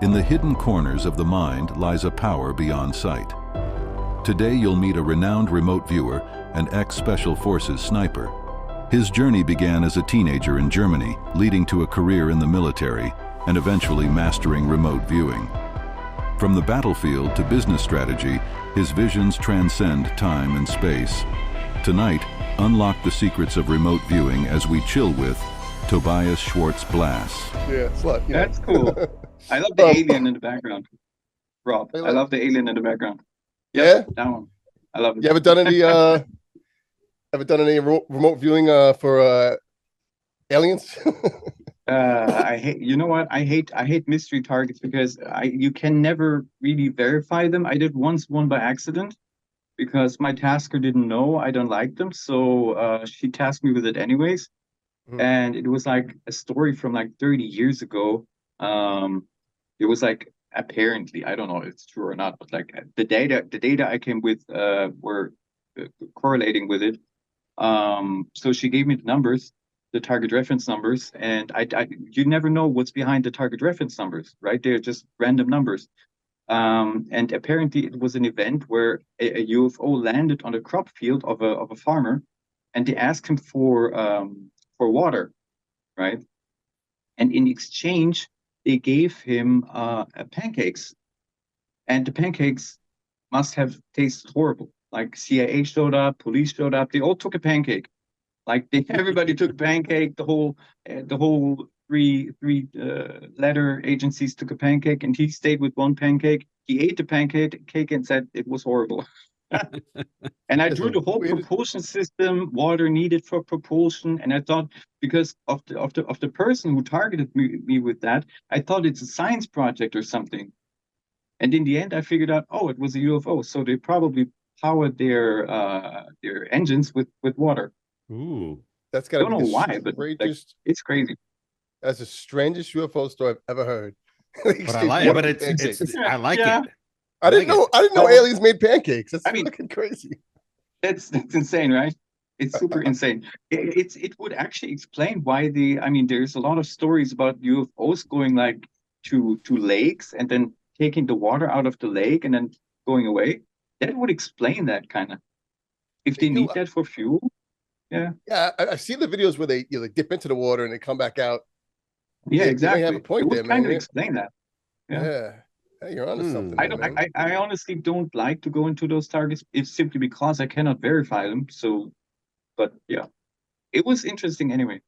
In the hidden corners of the mind lies a power beyond sight. Today you'll meet a renowned remote viewer and ex-Special Forces sniper. His journey began as a teenager in Germany, leading to a career in the military and eventually mastering remote viewing. From the battlefield to business strategy, his visions transcend time and space. Tonight, unlock the secrets of remote viewing as we chill with Tobias Schwartz Blass. Yeah, slut. Yeah. That's cool. I love the alien in the background. Rob, I love the alien in the background. Yep, Yeah? that one. I love it. You haven't done any remote viewing for aliens? I hate, you know what? I hate mystery targets because you can never really verify them. I did once one by accident because my tasker didn't know I don't like them. So she tasked me with it anyways. And it was like a story from like 30 years ago. It was like, apparently, I don't know if it's true or not, but like the data I came with were correlating with it. So she gave me the numbers, the target reference numbers, and you never know what's behind the target reference numbers, right? They're just random numbers. And apparently it was an event where a UFO landed on a crop field of a farmer, and they asked him for water, right? And in exchange, they gave him pancakes, and the pancakes must have tasted horrible. Like CIA showed up, police showed up, they all took a pancake. Like everybody took a pancake. The whole three letter agencies took a pancake, and he stayed with one pancake. He ate the pancake and said it was horrible. And I drew the whole propulsion system, water needed for propulsion, and I thought, because of the person who targeted me with that, I thought it's a science project or something. And in the end, I figured out, oh, it was a UFO. So they probably powered their engines with water. Ooh, that's got to be. I don't know why, but like, it's crazy. That's the strangest UFO story I've ever heard. But I like it. But it's I like it. I didn't know aliens made pancakes. That's fucking crazy. That's insane, right? It's super insane. It would actually explain why there's a lot of stories about UFOs going like to lakes and then taking the water out of the lake and then going away. That would explain that kind of. If they need that for fuel, yeah. Yeah, I've seen the videos where they dip into the water and they come back out. Yeah, exactly. Have a point there, man. Kind of explain that. Yeah. Hey, you're onto something. I honestly don't like to go into those targets. It's simply because I cannot verify them. So, but yeah, it was interesting anyway.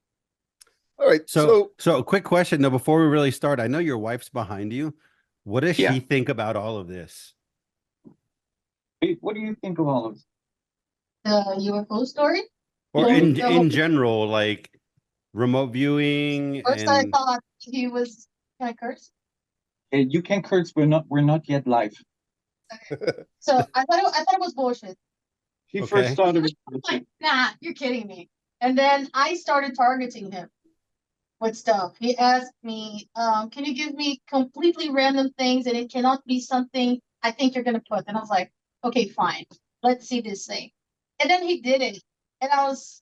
All right. So a quick question though, before we really start. I know your wife's behind you. What does she think about all of this? What do you think of all of this? The UFO story? Or in general, like remote viewing. First, I thought he was gonna curse. You can curse. We're not yet live. Okay. So I thought it was bullshit. He first started with like, nah, you're kidding me. And then I started targeting him with stuff. He asked me, can you give me completely random things, and it cannot be something I think you're gonna put. And I was like, okay, fine. Let's see this thing. And then he did it. And I was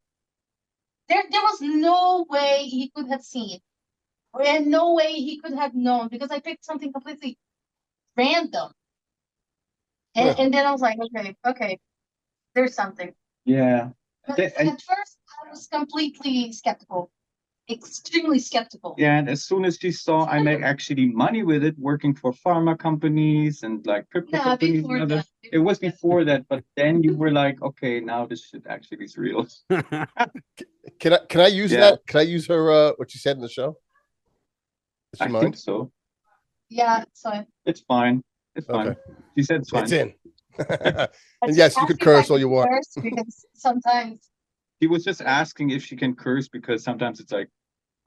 there was no way he could have seen. And no way he could have known, because I picked something completely random. And then I was like, okay, there's something. Yeah. But at first, I was completely skeptical. Extremely skeptical. Yeah, and as soon as she saw I make actually money with it, working for pharma companies and like crypto companies, it was before that, but then you were like, okay, now this shit actually is real. Can I use that? Can I use her what she said in the show? I think so. Yeah, it's fine. It's fine. It's fine. Okay. She said it's fine. It's in. And yes, you could curse all you want. Because sometimes. He was just asking if she can curse, because sometimes it's like.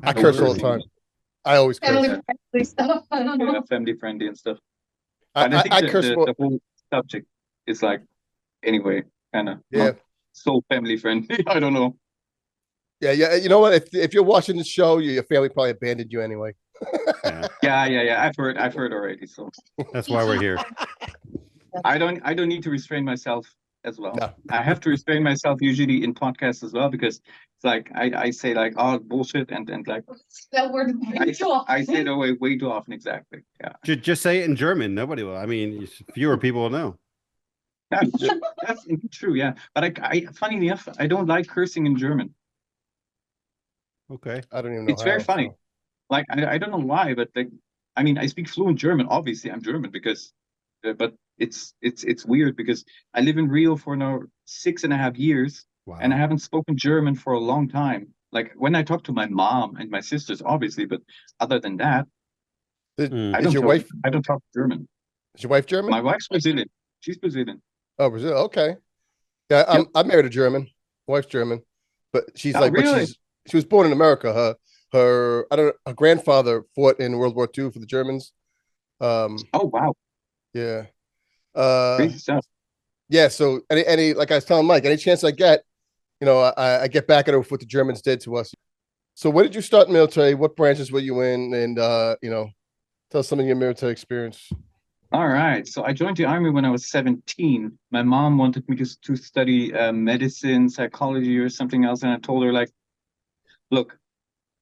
I curse all the time. I always curse. Family stuff. I don't know. Yeah, family friendly and stuff. I curse the whole subject is like, anyway, kind of so family friendly. I don't know. Yeah. You know what? If you're watching the show, your family probably abandoned you anyway. Yeah. I've heard already. So that's why we're here. I don't need to restrain myself as well. No. I have to restrain myself usually in podcasts as well, because it's like I say like, oh, bullshit, and like That word way too often. I say it way too often. Exactly. Yeah. Just say it in German. Nobody will. I mean, fewer people will know. That's indeed true. Yeah, but I funny enough, I don't like cursing in German. Okay. I don't even know It's very funny. so. Like I don't know why, but like, I mean, I speak fluent German. Obviously, I'm German because, but it's weird because I live in Rio for now 6.5 years, and I Wow. haven't spoken German for a long time. Like when I talk to my mom and my sisters, obviously, but other than that, I don't talk German. Is your wife German? My wife's Brazilian. She's Brazilian. Oh, Brazil. Okay. Yeah, I'm married a German. My wife's German, but she's Oh, like, really? but she was born in America. Her grandfather fought in World War II for the Germans. Oh, wow. Yeah. Crazy stuff. Yeah. So any like I was telling Mike, any chance I get, I get back at her with what the Germans did to us. So where did you start military? What branches were you in? And tell us some of your military experience. All right. So I joined the army when I was 17. My mom wanted me to study medicine, psychology, or something else. And I told her, like, look,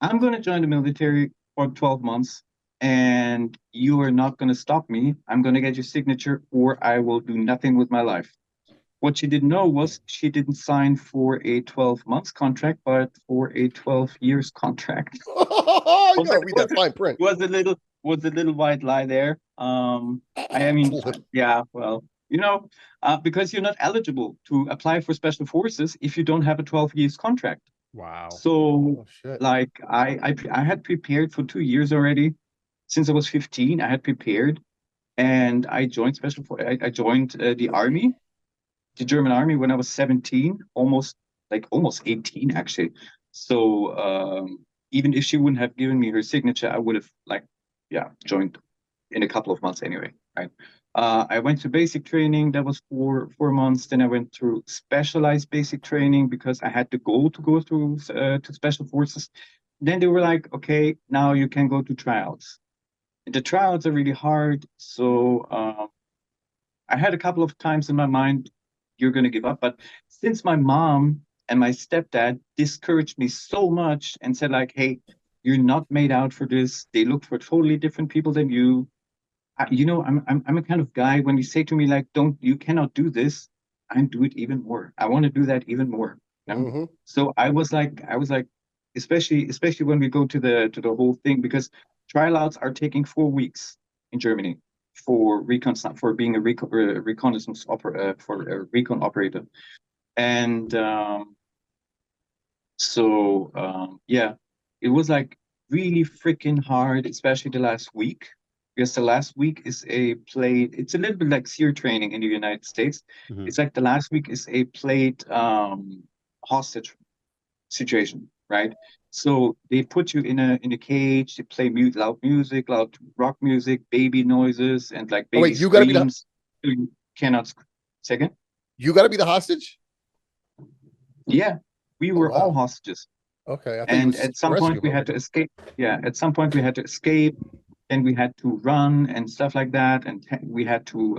I'm going to join the military for 12 months, and you are not going to stop me. I'm going to get your signature, or I will do nothing with my life. What she didn't know was she didn't sign for a 12 months contract, but for a 12 years contract. You gotta read that fine print. Was a little white lie there. I mean, yeah, well, because you're not eligible to apply for special forces if you don't have a 12 years contract. Wow. So, like, I had prepared for 2 years already. Since I was 15, I had prepared, and I joined I joined the army, the German army, when I was 17, almost 18 actually. So even if she wouldn't have given me her signature, I would have joined in a couple of months anyway, right? I went to basic training. That was 4 months. Then I went through specialized basic training because I had the goal to go through to special forces. Then they were like, okay, now you can go to tryouts. The tryouts are really hard. So I had a couple of times in my mind, you're going to give up. But since my mom and my stepdad discouraged me so much and said, like, hey, you're not made out for this. They look for totally different people than you. I'm a kind of guy, when you say to me, like, you cannot do this, I do it even more. I want to do that even more. Mm-hmm. So I was like, especially when we go to the whole thing, because tryouts are taking 4 weeks in Germany for being a reconnaissance for a recon operator. And it was like really freaking hard, especially the last week. Because the last week is it's a little bit like SEER training in the United States. Mm-hmm. It's like the last week is a played hostage situation, right? So they put you in a cage, they play loud music, loud rock music, baby noises, and like baby you gotta screams. You cannot second. You gotta be the hostage? Yeah, we were all hostages. Okay. And at some point we had to escape. Yeah, at some point we had to escape. And we had to run and stuff like that, and we had to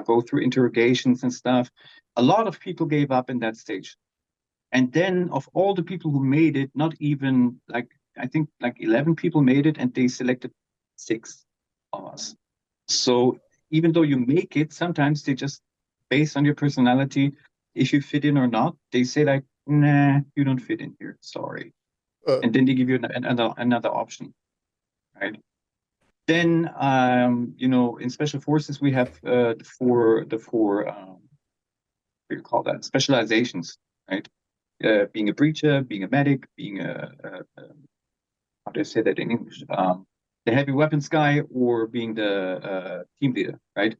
go through interrogations and stuff. A lot of people gave up in that stage, and then of all the people who made it, not even I think 11 people made it, and they selected 6 of us. So even though you make it, sometimes they just, based on your personality, if you fit in or not, they say like, nah, you don't fit in here, sorry, and then they give you another option. Right. Then, in special forces, we have the four what do you call that? Specializations, right? Being a breacher, being a medic, being how do I say that in English? The heavy weapons guy, or being the team leader, right?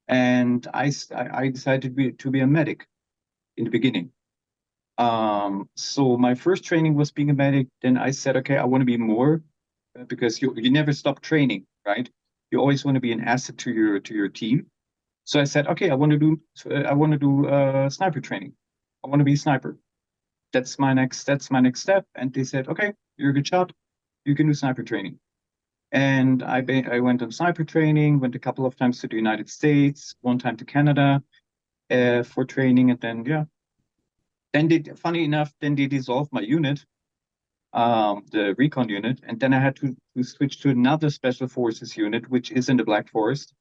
And I decided to be a medic in the beginning. So my first training was being a medic. Then I said, okay, I want to be more. Because you never stop training, right? You always want to be an asset to your team. So I said, okay, I want to do sniper training. I want to be a sniper. That's my next step. And they said, okay, you're a good shot. You can do sniper training. And I went on sniper training. Went a couple of times to the United States, one time to Canada. for training, and then funny enough, then they dissolved my unit, the recon unit, and then I had to switch to another special forces unit, which is in the Black Forest.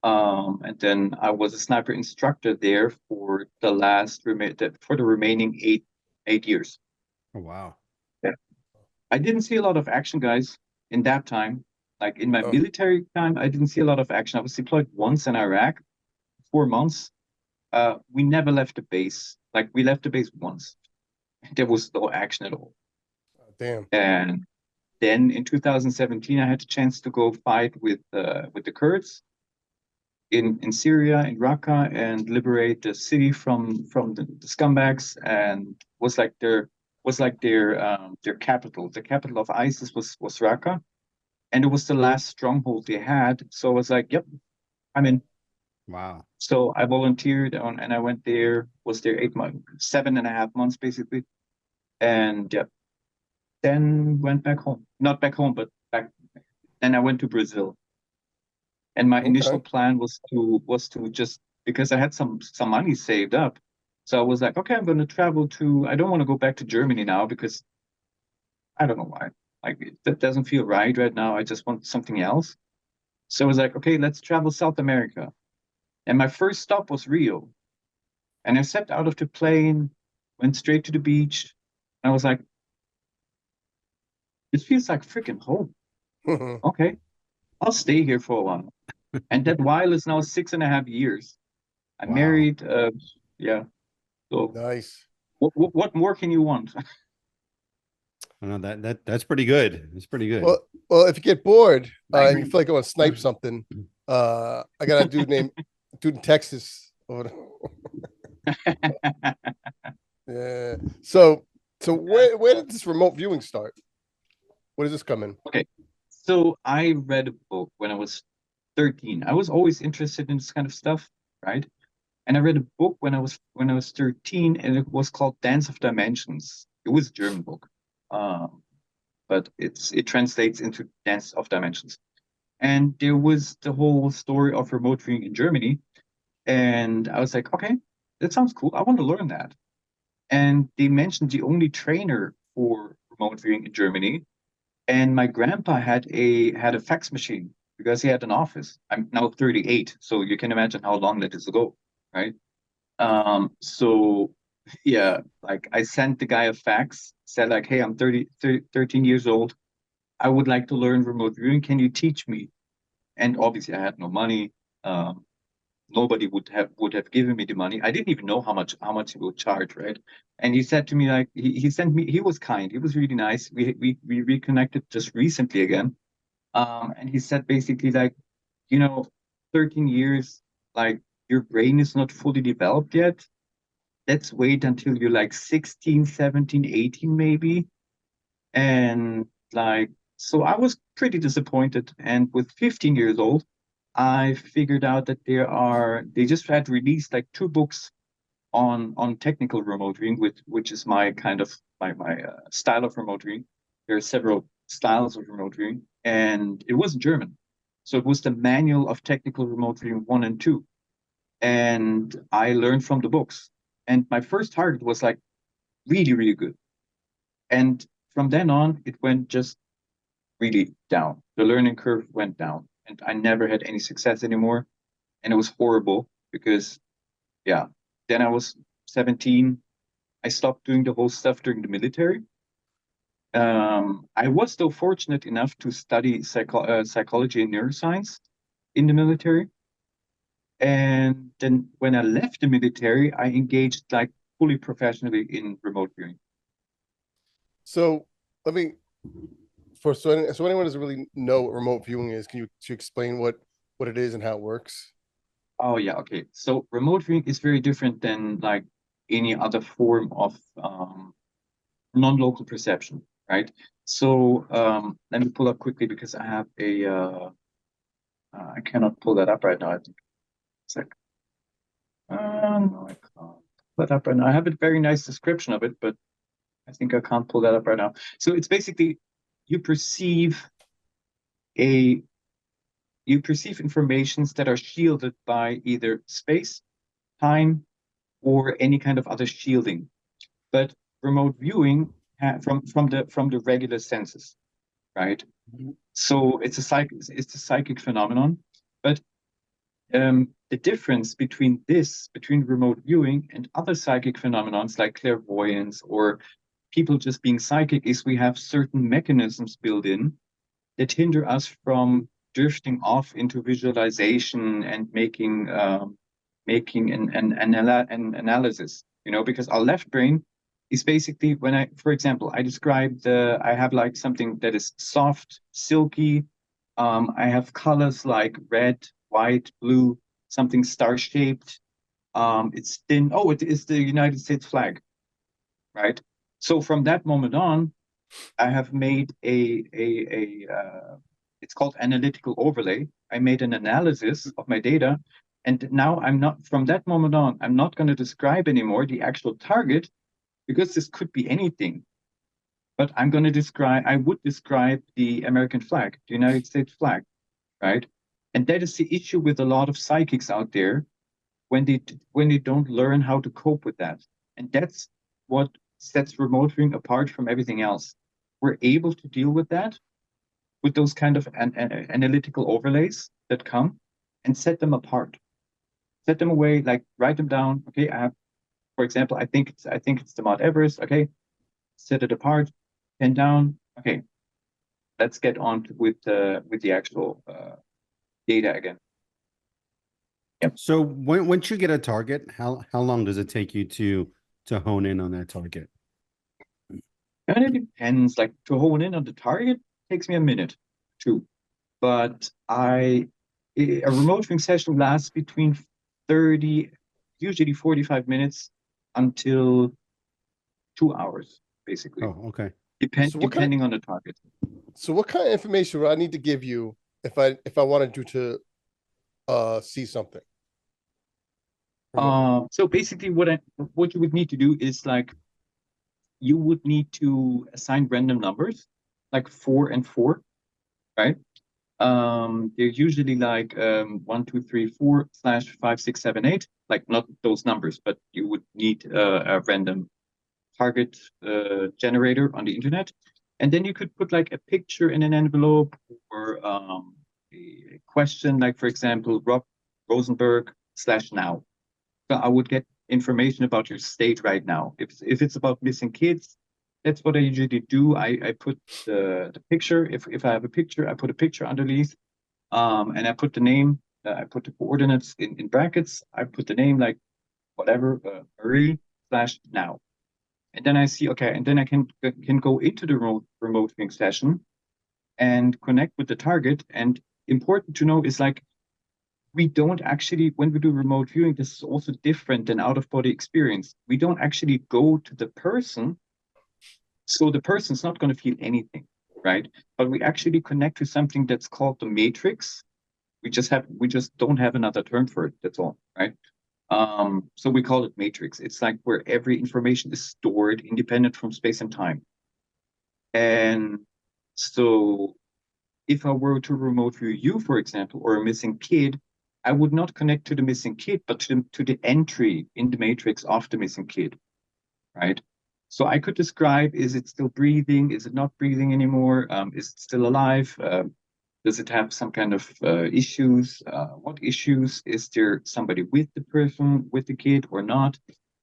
And then I was a sniper instructor there for the remaining eight years. Oh, wow. Yeah. I didn't see a lot of action, guys, in that time. Like in my military time, I didn't see a lot of action. I was deployed once in Iraq, 4 months. We never left the base. Like we left the base once. There was no action at all. Oh, damn. And then in 2017, I had the chance to go fight with the Kurds in Syria, in Raqqa, and liberate the city from the scumbags, and was like their capital. The capital of ISIS was Raqqa, and it was the last stronghold they had. So I was like, yep, I'm in. Wow. So I volunteered and I went there, was there 7.5 months basically. And yeah, then went back home. Not back home, but back. Then I went to Brazil. And my initial plan was to just, because I had some money saved up. So I was like, okay, I'm going to travel I don't want to go back to Germany now because I don't know why. Like that doesn't feel right now. I just want something else. So I was like, okay, let's travel South America. And my first stop was Rio. And I stepped out of the plane, went straight to the beach. And I was like, this feels like freaking home. Okay, I'll stay here for a while. And that while is now 6.5 years. I'm married. Yeah. So nice. What more can you want? Oh, that's pretty good. It's pretty good. Well, if you get bored and you feel like I want to snipe something, I got a dude in Texas. Yeah. So where did this remote viewing start? Where does this come in? Okay. So I read a book when I was 13. I was always interested in this kind of stuff, right? And I read a book when I was 13, and it was called Dance of Dimensions. It was a German book, but it translates into Dance of Dimensions. And there was the whole story of remote viewing in Germany, and I was like, okay, that sounds cool. I want to learn that. And they mentioned the only trainer for remote viewing in Germany, and my grandpa had a fax machine because he had an office. I'm now 38, so you can imagine how long that is ago, right? So yeah, like I sent the guy a fax, said like, hey, I'm 13 years old. I would like to learn remote viewing. Can you teach me? And obviously I had no money. Nobody would have given me the money. I didn't even know how much he would charge, right? And he said to me, like, he sent me, he was kind, he was really nice. We reconnected just recently again. And he said basically like, 13 years, like your brain is not fully developed yet. Let's wait until you're like 16, 17, 18 maybe. And like, so I was pretty disappointed. And with 15 years old, I figured out that they just had released like 2 books on technical remote viewing, which is my kind of my style of remote viewing. There are several styles of remote viewing, and it was German. So it was the Manual of Technical Remote Viewing 1 and 2. And I learned from the books. And my first target was like really, really good. And from then on, it went just really down. The learning curve went down. And I never had any success anymore. And it was horrible because, yeah, then I was 17. I stopped doing the whole stuff during the military. I was still fortunate enough to study psychology and neuroscience in the military. And then when I left the military, I engaged like fully professionally in remote viewing. So let me, so anyone doesn't really know what remote viewing is, can you explain what it is and how it works? Oh yeah, okay. So remote viewing is very different than like any other form of non-local perception, right? So let me pull up quickly because I have I cannot pull that up right now. I think it's like, no, I can't pull that up right now. I have a very nice description of it, but I think I can't pull that up right now. So it's basically you perceive informations that are shielded by either space time or any kind of other shielding. But remote viewing from the regular senses, right? So it's a psychic phenomenon. But the difference between remote viewing and other psychic phenomenons like clairvoyance or people just being psychic is we have certain mechanisms built in that hinder us from drifting off into visualization and making an analysis, because our left brain is basically for example, I have like something that is soft, silky. I have colors like red, white, blue, something star-shaped. It's thin. Oh, it is the United States flag, right? So from that moment on, I have made it's called analytical overlay. I made an analysis of my data, and now from that moment on, I'm not going to describe anymore the actual target, because this could be anything. But I would describe the American flag, the United States flag, right? And that is the issue with a lot of psychics out there when they don't learn how to cope with that. And that's what sets remote viewing apart from everything else. We're able to deal with that, with those kind of analytical overlays that come, and set them apart. Set them away, like write them down. Okay, I have, for example, I think it's the Mount Everest. Okay, set it apart, pen down. Okay, let's get on with the actual data again. Yep. So once you get a target, how long does it take you to hone in on that target? And it depends. Like, to hone in on the target takes me a minute, two. But a remote viewing session lasts between 30, usually 45 minutes until 2 hours, basically. Oh, okay. Depending on the target. So what kind of information would I need to give you if I wanted you to see something? So basically what you would need to do is, like, you would need to assign random numbers, like 4 and 4, right? They're usually like 1, 2, 3, 4 / 5, 6, 7, 8, like not those numbers, but you would need a random target generator on the internet. And then you could put like a picture in an envelope, or a question, like, for example, Rob Rosenberg /now. So I would get information about your state right now. If it's about missing kids, that's what I usually do. I put the picture. If I have a picture, I put a picture underneath, and I put the name. I put the coordinates in brackets. I put the name, like whatever, Marie /now. And then I see, okay, and then I can go into the remote viewing session and connect with the target. And important to know is, like, we don't actually, when we do remote viewing, this is also different than out-of-body experience. We don't actually go to the person, so the person's not going to feel anything, right? But we actually connect to something that's called the matrix. We just don't have another term for it. That's all, right? So we call it matrix. It's like where every information is stored independent from space and time. And so if I were to remote view you, for example, or a missing kid, I would not connect to the missing kid, but to the entry in the matrix of the missing kid, right? So I could describe, is it still breathing? Is it not breathing anymore? Is it still alive? Does it have some kind of issues? What issues? Is there somebody with the person, with the kid, or not?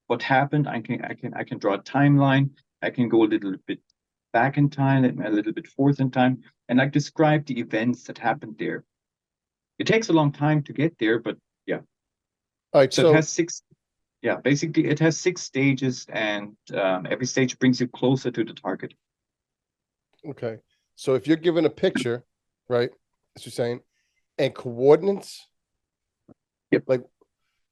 What happened? I can draw a timeline. I can go a little bit back in time, a little bit forth in time, and like describe the events that happened there. It takes a long time to get there, but yeah. All right. So it has 6. Yeah, basically it has 6 stages, and every stage brings you closer to the target. Okay. So if you're given a picture, right, as you're saying, and coordinates. Yep. Like,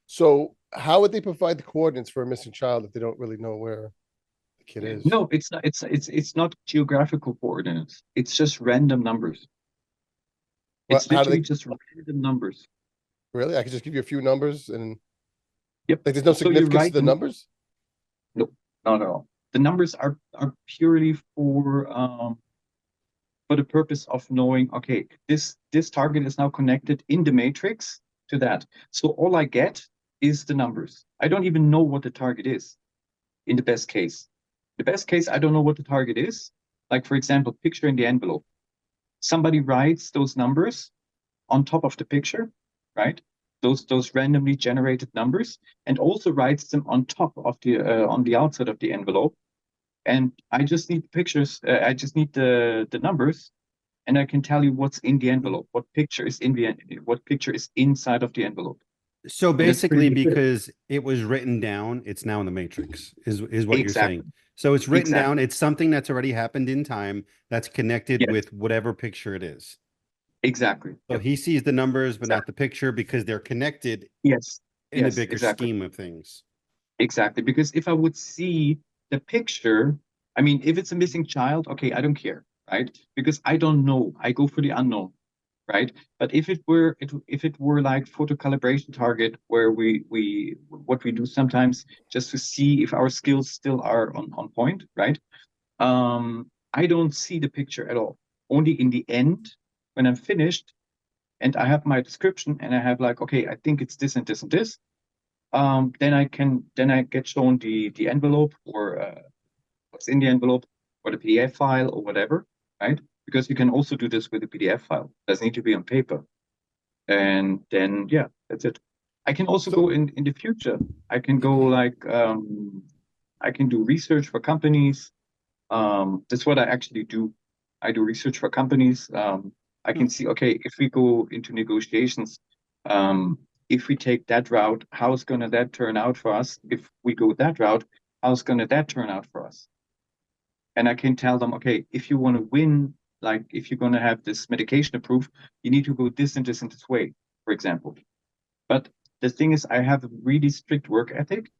so how would they provide the coordinates for a missing child if they don't really know where the kid is? No, it's not. It's not geographical coordinates. It's just random numbers. It's literally just random numbers. Really? I could just give you a few numbers and. Yep. Like, there's no significance to the numbers? No, not at all. The numbers are purely for the purpose of knowing, okay, this target is now connected in the matrix to that. So all I get is the numbers. I don't even know what the target is in the best case. The best case, I don't know what the target is. Like, for example, picture in the envelope. Somebody writes those numbers on top of the picture, right? Those randomly generated numbers, and also writes them on top of the on the outside of the envelope. And I just need pictures. I just need the numbers, and I can tell you what's in the envelope. What picture is inside of the envelope. So And it's basically, pretty good. because it was written down, it's now in the matrix, is what you're Exactly. saying. So it's written Exactly. down. It's something that's already happened in time that's connected Yes. with whatever picture it is. Exactly. So Yep. he sees the numbers, but not the picture, because they're connected Yes. in the Yes, bigger exactly. scheme of things. Exactly. Because if I would see the picture, I mean, if it's a missing child, okay, I don't care, right? Because I don't know. I go for the unknown, right? But if it were like photo calibration target, where what we do sometimes just to see if our skills still are on point, right? I don't see the picture at all. Only in the end, when I'm finished and I have my description and I have like, okay, I think it's this and this and this, then I get shown the envelope, or what's in the envelope, or the PDF file, or whatever, right? Because you can also do this with a PDF file. It doesn't need to be on paper. And then, yeah, that's it. I can also go in the future. I can go like, I can do research for companies. That's what I actually do. I do research for companies. I can see, okay, if we go into negotiations, if we take that route, how's gonna that turn out for us? If we go that route, how's gonna that turn out for us? And I can tell them, okay, if you want to win, like if you're gonna have this medication approved, you need to go this and this and this way, for example. But the thing is, I have a really strict work ethic.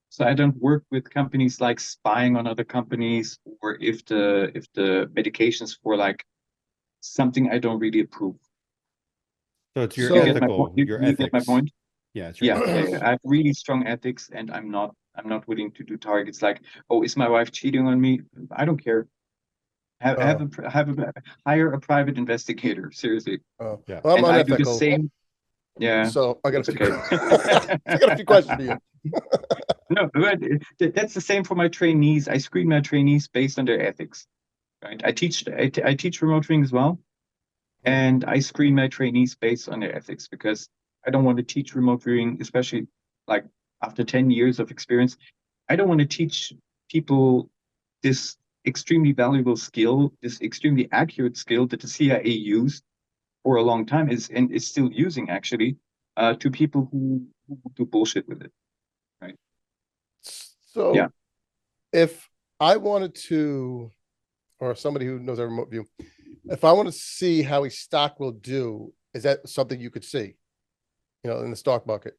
So I don't work with companies like spying on other companies, or if the medication's for like something I don't really approve. So it's your So- You get my point? ethical, your You get my ethics. point? Yeah, it's your Yeah, ethics. yeah, I have really strong ethics, and I'm not willing to do targets like, oh, is my wife cheating on me? I don't care. Hire a private investigator. Seriously. Yeah. Well, I'm And I do the unethical. same. Yeah. So I got It's a few, okay. I got a few questions for you. No, but that's the same for my trainees. I screen my trainees based on their ethics, right? I teach remote viewing as well, and I screen my trainees based on their ethics, because I don't want to teach remote viewing, especially like after 10 years of experience. I don't want to teach people this extremely valuable skill, this extremely accurate skill that the CIA used for a long time is still using, actually, to people who do bullshit with it. So Yeah. if I wanted to, or somebody who knows our remote view, if I want to see how a stock will do, is that something you could see, in the stock market?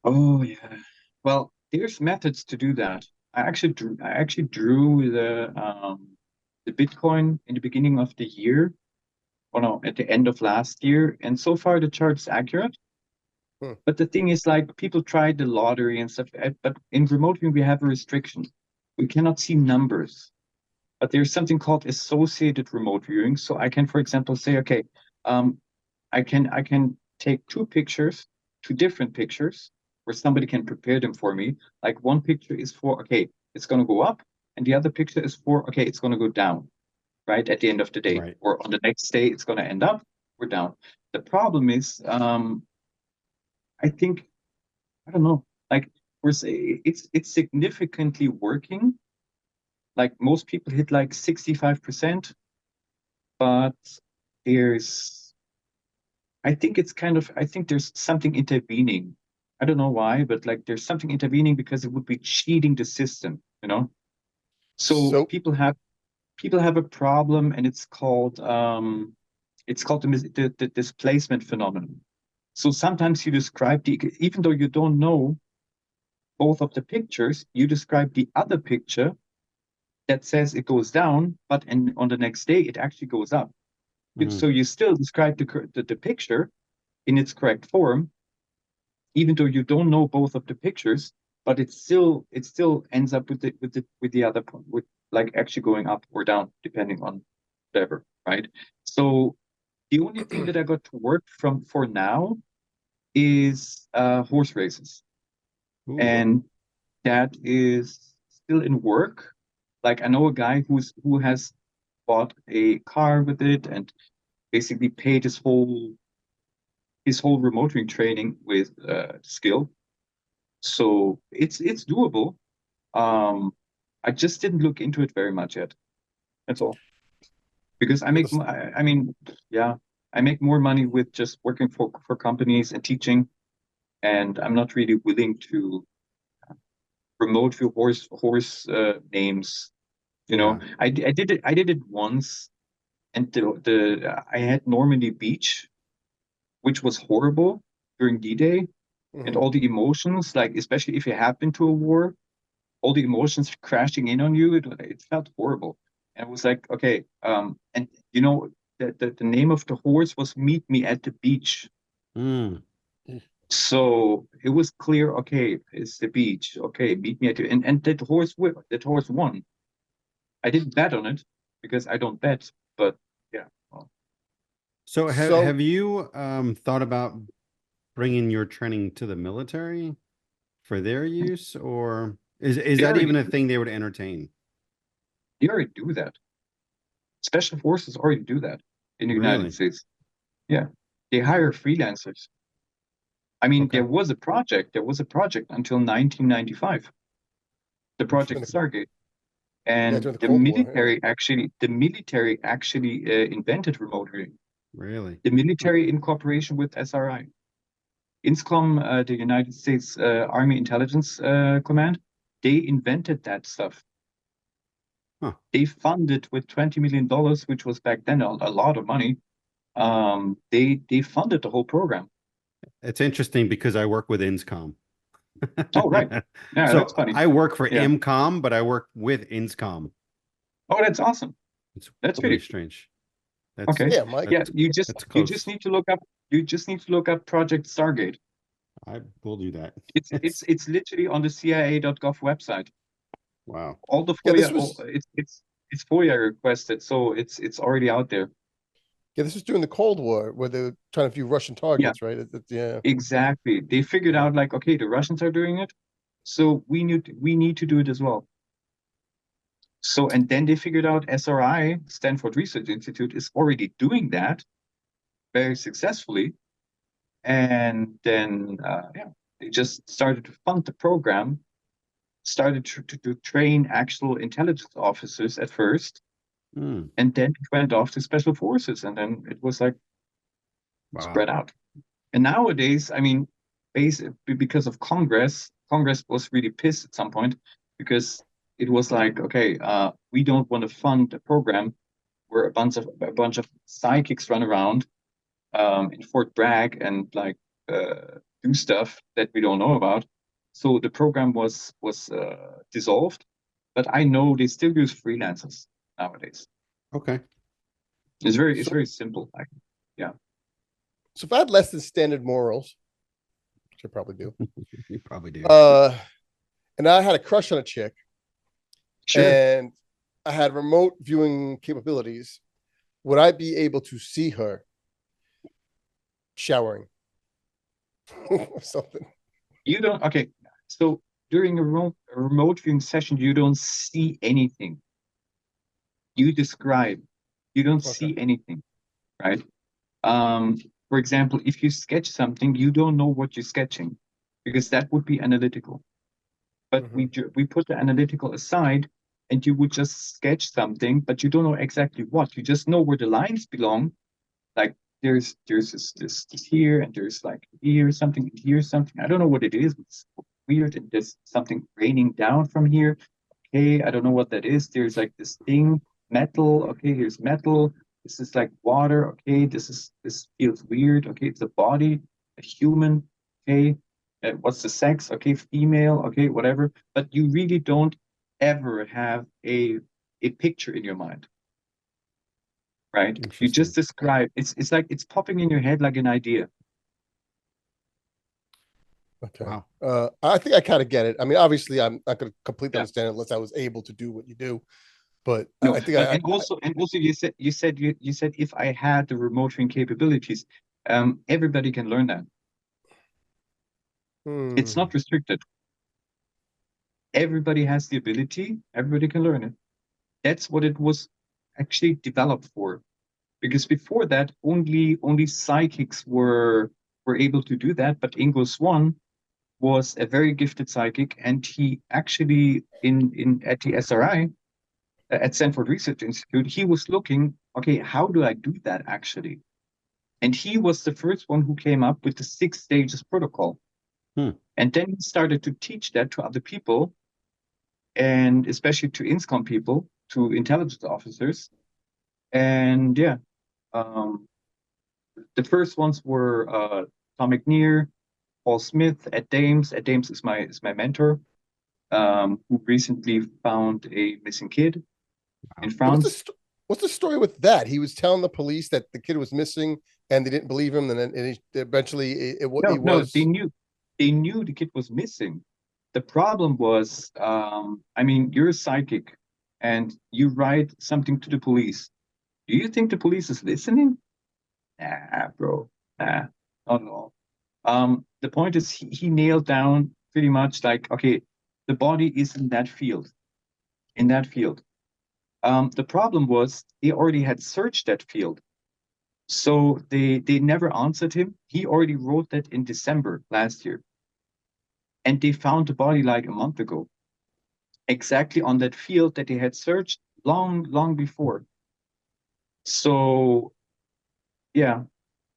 Oh yeah. Well, there's methods to do that. I actually drew the Bitcoin in the beginning of the year. Oh no, at the end of last year, and so far the chart's accurate. But the thing is, like, people tried the lottery and stuff, but in remote viewing we have a restriction. We cannot see numbers. But there's something called associated remote viewing. So I can, for example, say, okay, I can take two different pictures, where somebody can prepare them for me. Like, one picture is for, okay, it's going to go up, and the other picture is for, okay, it's going to go down, right, at the end of the day. Right. Or on the next day, it's going to end up or down. The problem is, I think, I don't know, like, it's significantly working. Like, most people hit like 65%, but I think there's something intervening. I don't know why, but like, there's something intervening, because it would be cheating the system, So people have a problem, and it's called the displacement phenomenon. So sometimes you describe even though you don't know both of the pictures, you describe the other picture that says it goes down, but on the next day it actually goes up. So you still describe the picture in its correct form, even though you don't know both of the pictures, but it still ends up with the other point, with like actually going up or down depending on whatever, right? So the only thing that I got to work from for now is horse races. Ooh. And that is still in work. Like I know a guy who has bought a car with it and basically paid his whole remote training with skill. So it's doable. I just didn't look into it very much yet. That's all. Because I make, I mean, yeah, I make more money with just working for companies and teaching, and I'm not really willing to promote for horse names. You know, I did it once, and I had Normandy Beach, which was horrible during D-Day, and all the emotions, like especially if you have been to a war, all the emotions crashing in on you, it felt horrible. And it was like, okay, and you know, the name of the horse was Meet Me at the Beach. So it was clear, okay, it's the beach. Okay, meet me at the, and that horse won. I didn't bet on it because I don't bet, but yeah. Well. So have you thought about bringing your training to the military for their use, or is that even a thing they would entertain? They already do that. Special forces already do that in the United States. Yeah, they hire freelancers. I mean, there was a project until 1995. The Project Stargate. And the military actually invented remote viewing. Really? The military in cooperation with SRI. INSCOM, the United States Army Intelligence Command, they invented that stuff. Huh. They funded with $20 million, which was back then a lot of money. They funded the whole program. It's interesting because I work with INSCOM. Oh, right. Yeah, so that's funny. I work for IMCOM, but I work with INSCOM. Oh, that's awesome. That's really pretty strange. Okay. Yeah, Mike. Yeah, you just need to look up Project Stargate. I will do that. It's literally on the CIA.gov website. Wow. All the FOIA, it's FOIA requested, so it's already out there. Yeah, this was during the Cold War where they were trying to view Russian targets, right? Yeah. Exactly. They figured out like, okay, the Russians are doing it, so we need to do it as well. So, and then they figured out SRI, Stanford Research Institute, is already doing that very successfully. And then, they just started to fund the program, started to train actual intelligence officers at first, and then it went off to special forces. And then it was like spread out. And nowadays, I mean, basically because of Congress was really pissed at some point because it was like, okay, we don't want to fund a program where a bunch of psychics run around in Fort Bragg and like do stuff that we don't know about. So the program was dissolved, but I know they still use freelancers nowadays. Okay, it's very simple. Yeah. So if I had less than standard morals, which I probably do, you probably do, and I had a crush on a chick. Sure. And I had remote viewing capabilities, would I be able to see her showering or something? You don't. Okay, so during a remote viewing session, you don't see anything. You describe. You don't see anything, right? For example, if you sketch something, you don't know what you're sketching because that would be analytical. But we put the analytical aside, and you would just sketch something, but you don't know exactly what. You just know where the lines belong. Like there's this here, and there's like here something, here something. I don't know what it is. It's weird, and there's something raining down from here. Okay, I don't know what that is. There's like this thing, metal. Okay, here's metal. This is like water. Okay, this feels weird. Okay, it's a body, a human. Okay. What's the sex? Okay, female. Okay, whatever. But you really don't ever have a picture in your mind, right? You just describe. It's like it's popping in your head like an idea. Okay. Wow. I think I kind of get it. I mean, obviously, I'm not going to completely understand it unless I was able to do what you do. But no, I think and also you said if I had the remote viewing capabilities, everybody can learn that. It's not restricted. Everybody has the ability. Everybody can learn it. That's what it was actually developed for. Because before that, only psychics were able to do that. But Ingo Swann was a very gifted psychic, and he actually at the SRI, at Stanford Research Institute, he was looking, okay, how do I do that actually? And he was the first one who came up with the 6 stages protocol. And then he started to teach that to other people, and especially to INSCOM people, to intelligence officers. And yeah, the first ones were Tom McNear, Paul Smith, Ed Dames. Ed Dames is my mentor, who recently found a missing kid in France. What's the story with that? He was telling the police that the kid was missing, and they didn't believe him. And then eventually, they knew the kid was missing. The problem was, I mean, you're a psychic, and you write something to the police. Do you think the police is listening? Nah, bro. Nah, not at all. The point is, he nailed down pretty much like, okay, the body is in that field. The problem was they already had searched that field. So they never answered him. He already wrote that in December last year. And they found the body like a month ago, exactly on that field that they had searched long before. So, yeah.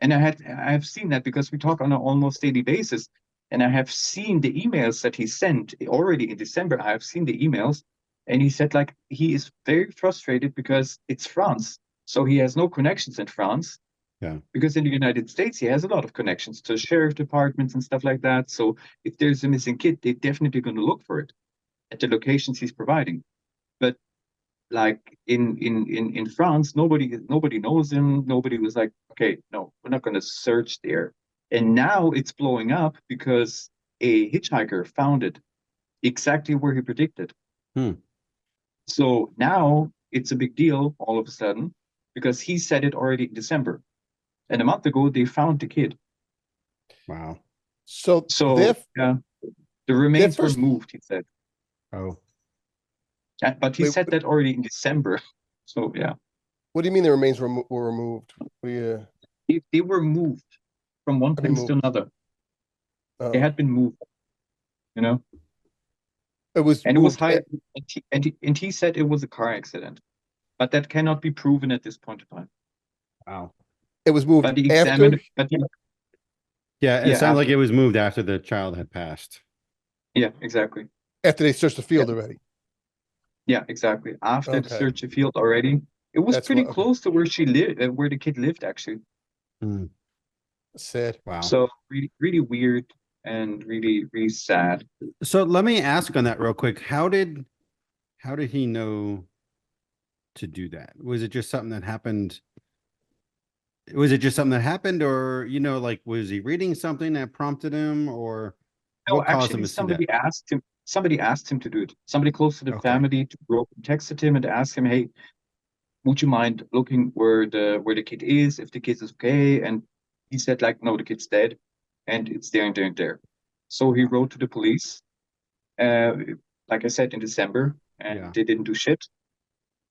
And I have seen that because we talk on an almost daily basis. And I have seen the emails that he sent already in December. I have seen the emails. And he said, like, he is very frustrated because it's France. So he has no connections in France. Yeah. Because in the United States, he has a lot of connections to sheriff departments and stuff like that. So if there's a missing kid, they're definitely going to look for it at the locations he's providing. But like in France, nobody knows him. Nobody was like, okay, no, we're not going to search there. And now it's blowing up because a hitchhiker found it exactly where he predicted. So now it's a big deal all of a sudden because he said it already in December. And a month ago, they found the kid. Wow. So yeah, the remains were moved, he said. Oh. But he said that already in December. So yeah. What do you mean the remains were removed? They were moved from one place to another. They had been moved, you know? It was high, and he said it was a car accident. But that cannot be proven at this point in time. Wow. It was moved after. Yeah, it sounded like it was moved after the child had passed. Yeah, exactly. After they searched the field already. Yeah, exactly. After the search the field already. It was pretty close to where she lived, where the kid lived, actually. Sad. Wow. So really, really weird and really, really sad. So let me ask on that real quick. How did he know to do that? Was it just something that happened? Or, you know, like, was he reading something that prompted him, or no, actually somebody asked him to do it. Somebody close to the family texted him and asked him, hey, would you mind looking where the kid is, if the kid is okay? And he said, like, no, the kid's dead and it's there and there and there. So he wrote to the police, like I said, in December, and they didn't do shit.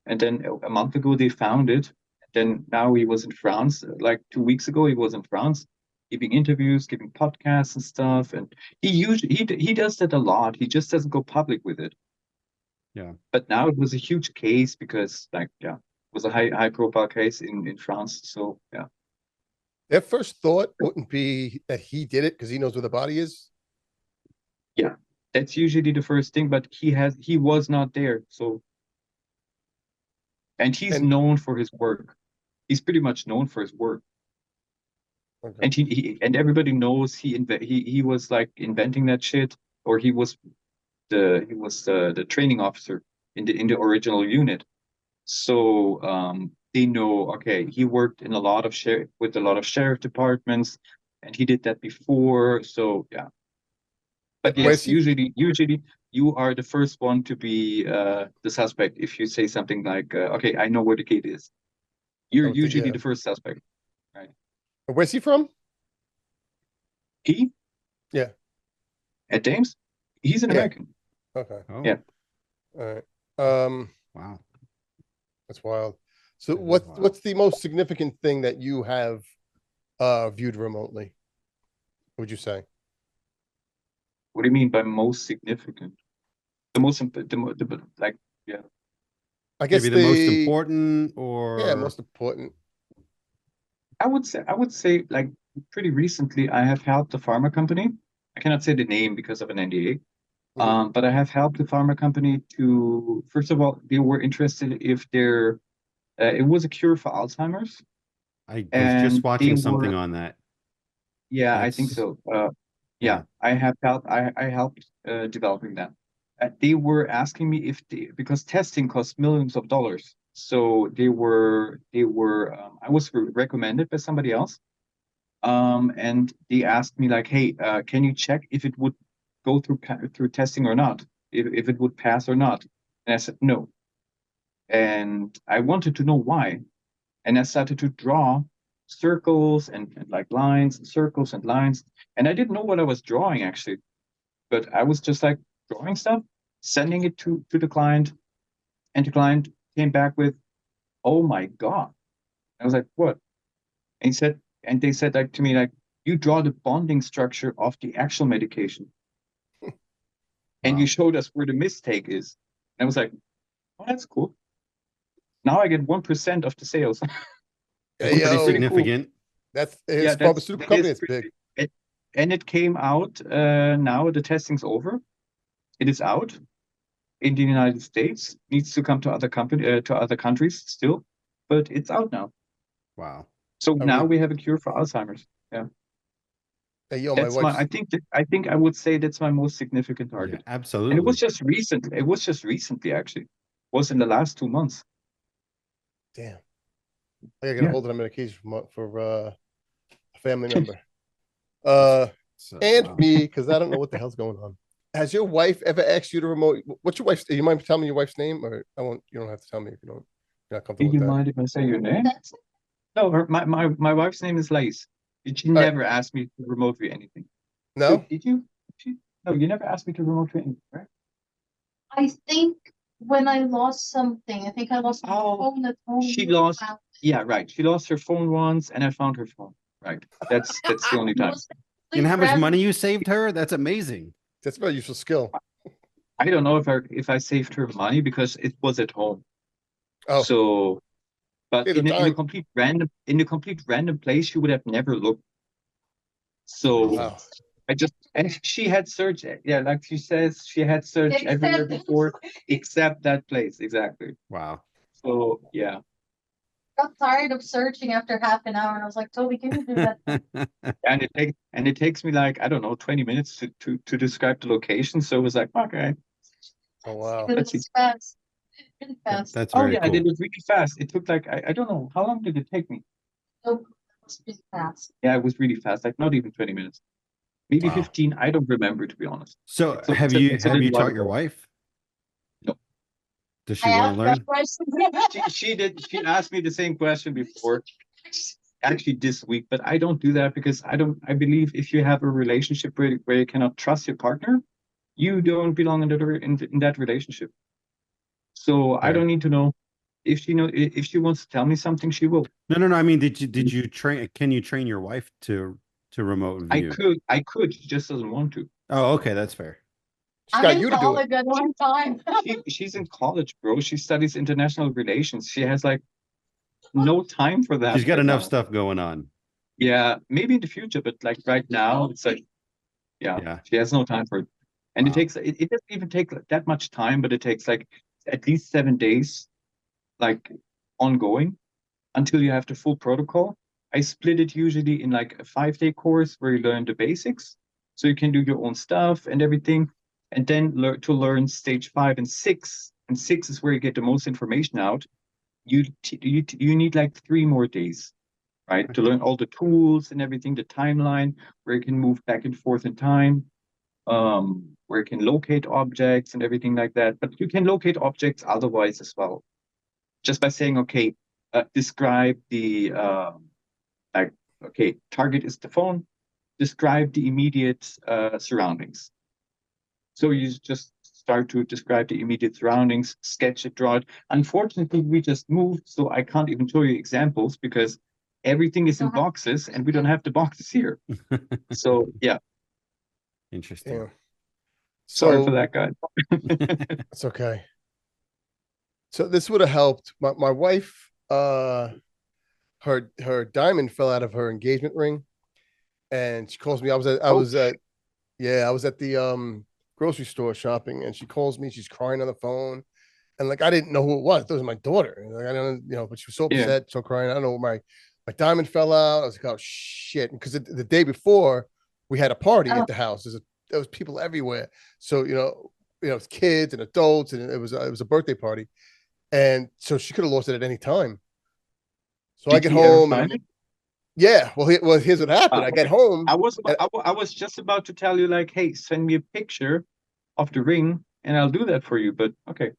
And then a month ago they found it. Then now he was in France, like 2 weeks ago, he was in France giving interviews, giving podcasts and stuff. And he does that a lot. He just doesn't go public with it. Yeah. But now it was a huge case because, like, it was a high profile case in France. So yeah. Their first thought wouldn't be that he did it because he knows where the body is. Yeah, that's usually the first thing, but he was not there. So, and he's known for his work. He's pretty much known for his work. Okay. And he everybody knows he was like inventing that shit, or he was the training officer in the original unit. So they know, okay, he worked in with a lot of sheriff departments, and he did that before. So yeah. But yes, usually you are the first one to be the suspect if you say something like, okay, I know where the kid is. You're usually the first suspect, right? Where's he from? He? Yeah. At Dames, he's an American. Okay. Oh, Yeah. All right. wow. That's wild. So That is wild. what's the most significant thing that you have viewed remotely? What would you say? What do you mean by most significant? The most, like, yeah. I guess Maybe the most important, or yeah, most important. I would say, like, pretty recently, I have helped a pharma company. I cannot say the name because of an NDA. But I have helped the pharma company to, first of all, they were interested if there, it was a cure for Alzheimer's. I was And just they watching something were, on that. yeah, I think That's so. yeah. Yeah, I helped developing that. They were asking me if because testing costs millions of dollars. So they were, I was recommended by somebody else. And they asked me like, hey, can you check if it would go through testing or not, if it would pass or not? And I said no. And I wanted to know why. And I started to draw circles and like lines, circles and lines. And I didn't know what I was drawing actually, but I was just like drawing stuff, sending it to the client, and the client came back with, "Oh my God." I was like, "What?" And they said like to me, like, "You draw the bonding structure of the actual medication." And you showed us where the mistake is. And I was like, "Oh, that's cool. Now I get 1% of the sales." That's Hey, pretty yo, significant. that's Yeah, his pharmaceutical company. It's big. And it came out, now the testing's over. It is out in the United States. Needs to come to other countries still, but it's out now. Wow. So I now mean, we have a cure for Alzheimer's. Yeah, hey, yo, my that's wife's. I think I would say that's my most significant Yeah, target. And absolutely. it was just recent. It was just recently, actually. It was in the last 2 months. Damn. I gotta get a hold of that medication for a family member. And Wow. me, because I don't know what the hell's going on. Has your wife ever asked you to remote? What's your wife's? You mind telling me your wife's name, or I won't. You don't have to tell me if you're not Do comfortable you with that. mind if I say your name? No, my wife's name is Lace. She All right. never asked me to remote view anything. No. Did you? No, you never asked me to remote view anything, right? I think when I lost something, I think I lost my phone at home. She lost. Yeah, right. She lost her phone once, and I found her phone. Right. That's the only time. And how much money you saved her? That's amazing. That's about useful skill. I don't know if I saved her money because it was at home. Oh, so, but in in a complete random place, she would have never looked. So wow. and she had searched. Yeah, like she says, she had searched everywhere before except that place. Exactly. Wow. So yeah. Got tired of searching after half an hour, and I was like, Toby, can you do that? And it takes me like, I don't know, 20 minutes to describe the location. So it was like, okay. Oh wow. It was fast. Really fast. That's Oh very yeah, cool. I did it really fast. It took like, I don't know, how long did it take me? Nope. It was really fast. Yeah, it was really fast, like not even 20 minutes. Maybe Wow. 15. I don't remember, to be honest. So have you taught your wife? No. Does she want to learn? She did. She asked me the same question before, actually this week, but I don't do that because I believe if you have a relationship where you cannot trust your partner, you don't belong in that relationship. So I don't need to know. If she wants to tell me something, she will. No. I mean, did you train? Can you train your wife to remote view? I could. She just doesn't want to. Oh, okay, that's fair. She's got you to do it. At one time. She's in college, bro. She studies international relations. She has like no time for that. She's got enough stuff going on. Yeah, maybe in the future, but like right now, it's like, yeah. She has no time for it. And it doesn't even take that much time, but it takes like at least 7 days, like ongoing, until you have the full protocol. I split it usually in like a 5-day course where you learn the basics, so you can do your own stuff and everything, and then learn stage 5 and 6. And 6 is where you get the most information out. You need like 3 more days, right, to learn all the tools and everything, the timeline, where you can move back and forth in time, where you can locate objects and everything like that. But you can locate objects otherwise as well, just by saying, okay, describe the target is the phone. Describe the immediate surroundings. So you just start to describe the immediate surroundings, sketch it, draw it. Unfortunately, we just moved, so I can't even show you examples because everything is in boxes and we don't have the boxes here. So yeah. Interesting. Yeah. Sorry for that, guy. It's okay. So this would have helped. My wife, her diamond fell out of her engagement ring, and she calls me. I was at the grocery store shopping, and she calls me. She's crying on the phone, and like I didn't know who it was. It was my daughter. And like I don't, but she was so upset, so crying. I don't know. My diamond fell out. I was like, oh shit! Because the day before we had a party at the house. There was people everywhere. So it's kids and adults, and it was a birthday party, and so she could have lost it at any time. So I get home. Yeah, well, here's what happened. I get home. I was just about to tell you, like, hey, send me a picture of the ring, and I'll do that for you. But okay,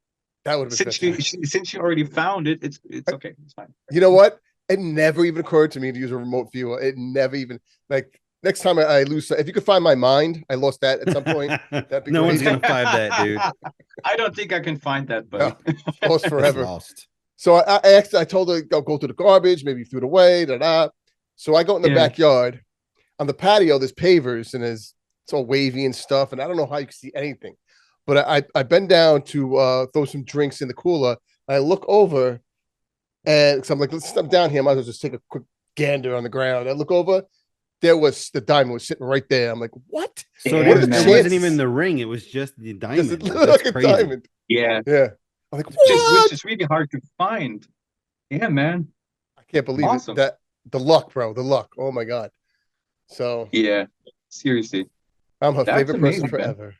that would have been since you already found it. It's okay. It's fine. You know what? It never even occurred to me to use a remote viewer. It never even next time I lose. If you could find my mind, I lost that at some point. That'd be no great. one's gonna find that, dude. I don't think I can find that, buddy. No, lost forever. Lost. So I told her go to the garbage. Maybe threw it away. So I go in the backyard. On the patio, there's pavers and it's all wavy and stuff. And I don't know how you can see anything. But I bend down to throw some drinks in the cooler. I look over, and so I'm like, I'm down here. I might as well just take a quick gander on the ground. I look over. The diamond was sitting right there. I'm like, what? So it wasn't even the ring. It was just the diamond. Just like a diamond. Yeah. Yeah. I'm like, what? Which is really hard to find. Yeah, man. I can't believe it. That the luck, bro. The luck. Oh my God. So yeah, seriously. I'm her favorite person forever.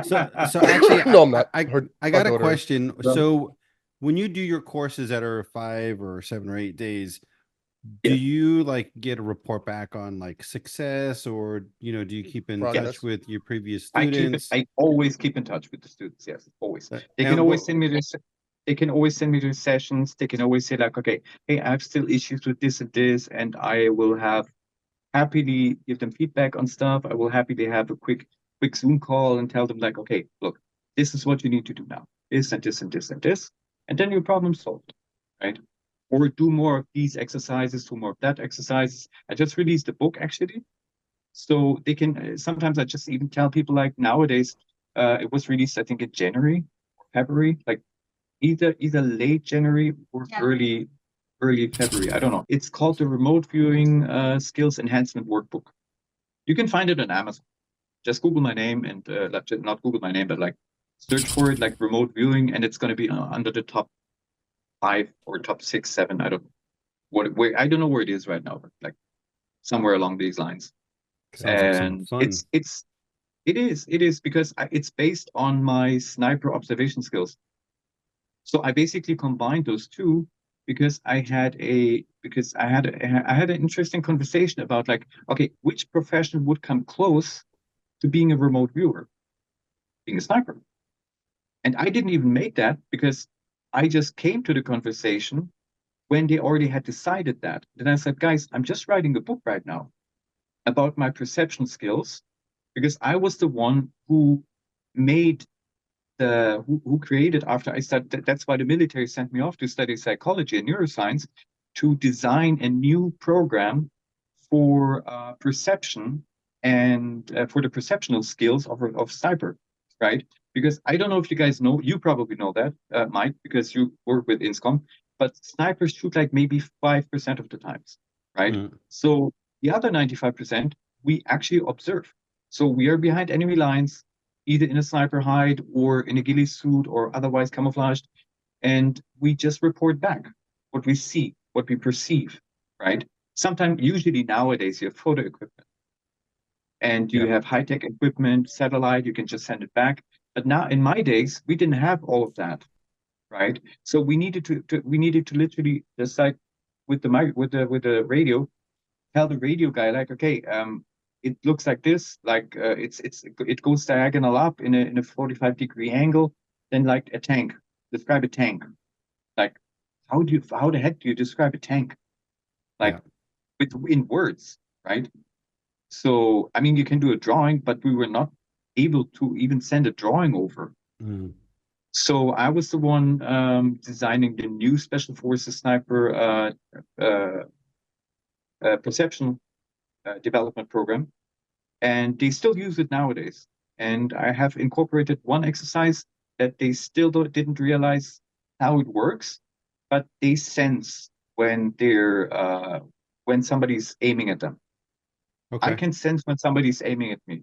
so actually, no, I'm not. I got a question. So when you do your courses that are 5 or 7 or 8 days, do you get a report back on success, or do you keep in touch with your previous students? I always keep in touch with the students. Yes, always. They can always send me this. They can always send me to sessions. They can always say okay, hey, I have still issues with this and this, and I will happily give them feedback on stuff. I will happily have a quick Zoom call and tell them okay, look, this is what you need to do now. This and this and this and this, and then your problem solved, right? Or do more of these exercises, do more of that exercises. I just released a book actually, so they can. Sometimes I just even tell people nowadays. It was released I think in January, February, either late January or early February. I don't know. It's called the Remote Viewing Skills Enhancement Workbook. You can find it on Amazon. Just Google my name and not Google my name, but search for it remote viewing, and it's going to be under the top 5 or top 6, 7. I don't know where it is right now, but somewhere along these lines. And it is because it's based on my sniper observation skills. So I basically combined those two because I had an interesting conversation about okay, which profession would come close to being a remote viewer, being a sniper. And I didn't even make that because I just came to the conversation when they already had decided that. Then I said, guys, I'm just writing a book right now about my perception skills because I was the one who created after I started. That's why the military sent me off to study psychology and neuroscience to design a new program for perception and for the perceptional skills of sniper, right? Because I don't know if you guys know, you probably know that, Mike, because you work with INSCOM, but snipers shoot maybe 5% of the times, right? So the other 95%, we actually observe. So we are behind enemy lines, either in a sniper hide or in a ghillie suit or otherwise camouflaged, and we just report back what we see, what we perceive, right? Sometimes, usually nowadays, you have photo equipment, and you have high-tech equipment, satellite, you can just send it back. But now, in my days, we didn't have all of that, right? So we needed to literally just with the radio, tell the radio guy okay, it looks like this, it goes diagonal up in a 45-degree angle, then a tank. Describe a tank. How the heck do you describe a tank? In words, right? So I mean, you can do a drawing, but we were not able to even send a drawing over. Mm. So I was the one designing the new Special Forces sniper perception development program, and they still use it nowadays. And I have incorporated one exercise that they still didn't realize how it works, but they sense when when somebody's aiming at them. Okay. I can sense when somebody's aiming at me,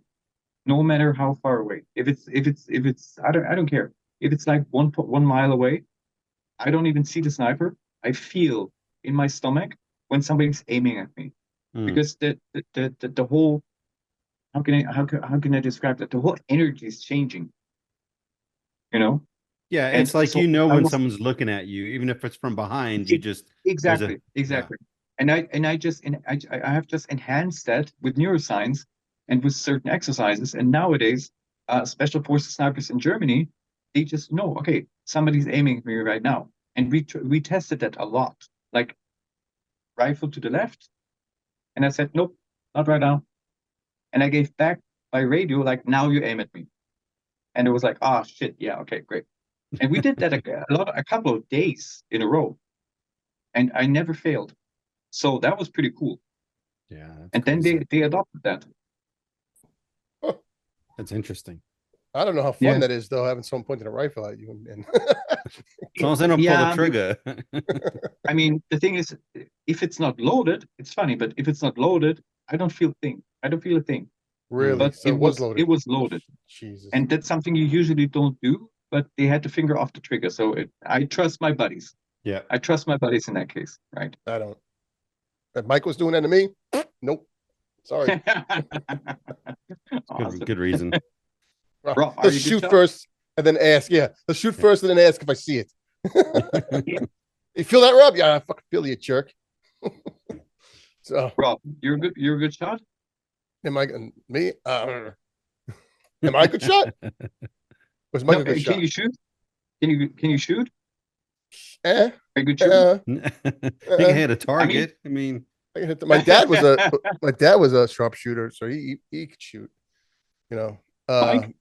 no matter how far away. If it's I don't care. If it's like 1 mile away, I don't even see the sniper. I feel in my stomach when somebody's aiming at me, because the whole, how can I describe that? The whole energy is changing. You know? Yeah, And it's like so when almost, someone's looking at you, even if it's from behind, you just exactly. And I have just enhanced that with neuroscience and with certain exercises. And nowadays, special forces snipers in Germany, they just know, okay, somebody's aiming at me right now. And we tested that a lot, like rifle to the left, and I said, nope, not right now. And I gave back by radio, like, now you aim at me. And it was like, ah, shit, yeah, okay, great. And we did that a couple of days in a row, and I never failed. So that was pretty cool. Yeah. And then they adopted that. That's interesting. I don't know how fun that is, though, having someone pointing a rifle at you. And As long as they don't pull the trigger. I mean, the thing is, if it's not loaded, it's funny, but if it's not loaded, I don't feel a thing. Really? But So it was loaded. It was loaded. Jesus. And that's something you usually don't do, but they had to finger off the trigger. So I trust my buddies. Yeah. I trust my buddies in that case, right? I don't. If Mike was doing that to me, nope. Sorry. Awesome. Good reason. Rob, let's shoot first and then ask. Yeah, let's shoot first and then ask if I see it. You feel that, Rob? Yeah, I fucking feel you, jerk. So, Rob, you're a good shot. Am I me? Am I a good shot? Was Mike a good shot? Can you shoot? Can you shoot? Are you good shooter? You can hit a target. I mean, I can hit my dad was a sharpshooter, so he could shoot. You know. Mike?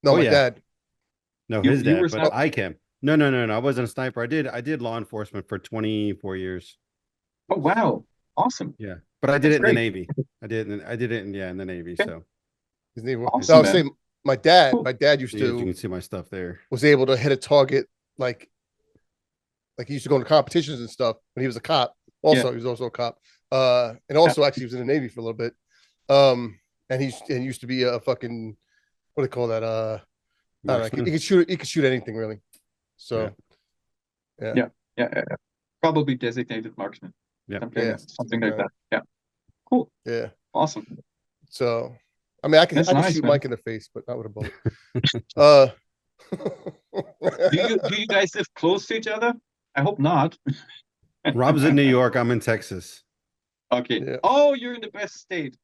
No, my dad. No, his dad, but I can. No. I wasn't a sniper. I did law enforcement for 24 years. Oh wow, awesome. Yeah, but I did it in the Navy. I did it in the Navy. Okay. So his Navy. Awesome, so I was saying, my dad used to. You can see my stuff there. Was able to hit a target like he used to go into competitions and stuff when he was a cop. Also, he was also a cop. And also actually he was in the Navy for a little bit. And he used to be a fucking, what do they call that? I don't know, he could shoot anything really. So yeah. Probably designated marksman. Yeah. Something like that. Yeah. Cool. Yeah. Awesome. So I mean I can shoot man. Mike in the face, but not with a bullet. Do you guys live close to each other? I hope not. Rob's in New York. I'm in Texas. Okay. Yeah. Oh, you're in the best state.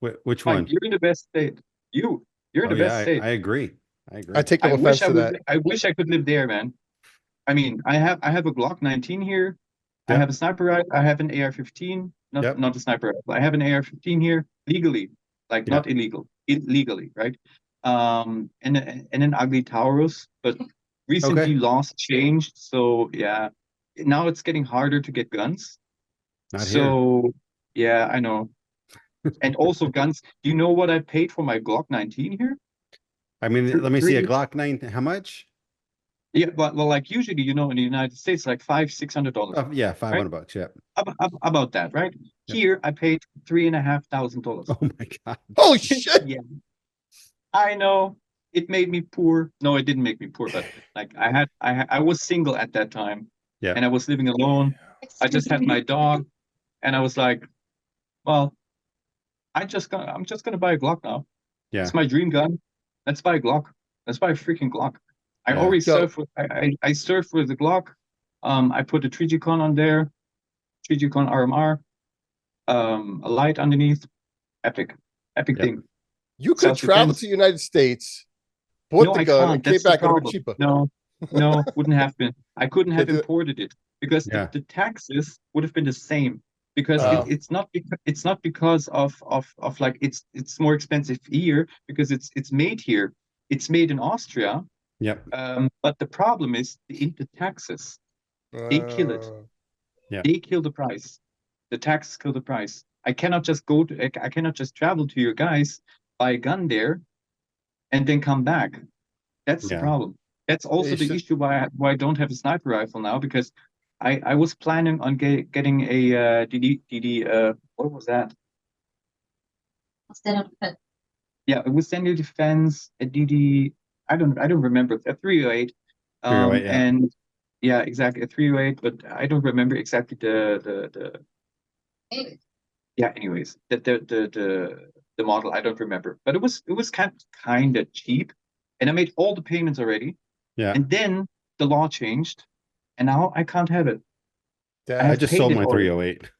Which one? You're in the best state. You're in the best state. I agree. I take no offense to that. I wish I could live there, man. I mean, I have a Glock 19 here. Yep. I have a sniper rifle. I have an AR-15. Not a sniper rifle. I have an AR-15 here legally, like not illegal, illegally, right? And an ugly Taurus, but recently laws changed, so yeah. Now it's getting harder to get guns. Yeah, I know. And also guns. Do you know what I paid for my Glock 19 here? I mean, let me see a Glock 19. How much? Yeah, well, like usually, in the United States, like $500-600. Yeah, $500. Yeah, about that, right? Yep. Here, I paid $3,500. Oh my god! Holy shit! Yeah, I know. It made me poor. No, it didn't make me poor, but like I was single at that time. Yeah, and I was living alone. I just had my dog, and I was like, well, I'm just gonna buy a Glock now. Yeah, it's my dream gun. Let's buy a Glock. Let's buy a freaking Glock. I always surf with I surf with the Glock. I put a Trigicon on there, Trigicon RMR, a light underneath. Epic thing. You could travel to the United States, bought the gun, and came back a little bit cheaper. No, wouldn't have been. I couldn't have imported it because the taxes would have been the same. because Oh. it's not because of like it's more expensive here because it's made here. It's made in Austria. Yep. But the problem is the taxes. They kill it. Yeah. They kill the price. The taxes kill the price. I cannot just travel to your guys, buy a gun there, and then come back. That's the problem. That's also the issue why I don't have a sniper rifle now, because I was planning on getting a DD what was that? Yeah, it was Standard Defense, a DD. I don't remember, a 308. 308, yeah. And yeah, exactly, a 308, but I don't remember exactly the yeah, anyways, the model I don't remember, but it was kind of cheap, and I made all the payments already. Yeah. And then the law changed, and now I can't have it. Yeah, I just sold my 308.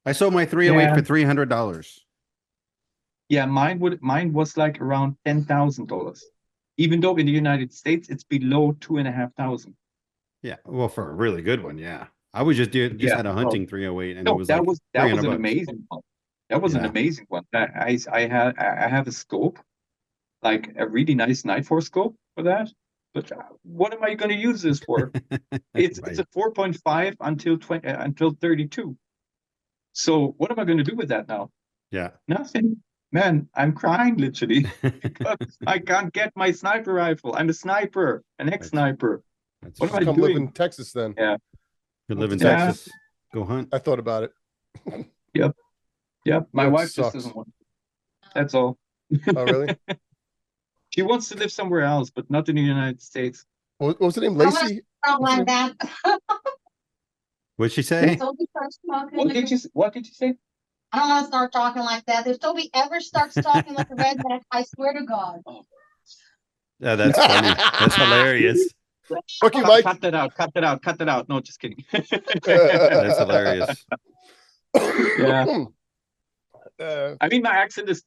I sold my 308 for $300. Yeah, mine was like around $10,000, even though in the United States it's below $2,500. Yeah, well, for a really good one, yeah. I was just had a hunting 308, and it was that like was an amazing one. That was an amazing one. I have a scope, like a really nice Nightforce scope for that. But what am I going to use this for? It's a 4.5 until 32. So what am I going to do with that now? Yeah, nothing. Man, I'm crying literally because I can't get my sniper rifle. I'm a sniper, an ex-sniper. What am I come doing? live in Texas then. Yeah. You live in Texas. Go hunt. I thought about it. Yep. My That wife sucks. just doesn't want to. That's all. Oh, really? She wants to live somewhere else, but not in the United States. What was her name? Lacey? Like that. What'd she say? What did you say? I don't want to start talking like that. If Toby ever starts talking like a redneck, I swear to God. Yeah, that's funny. That's hilarious. Okay, Mike. Cut that out. No, just kidding. That's hilarious. Yeah. I mean, my accent is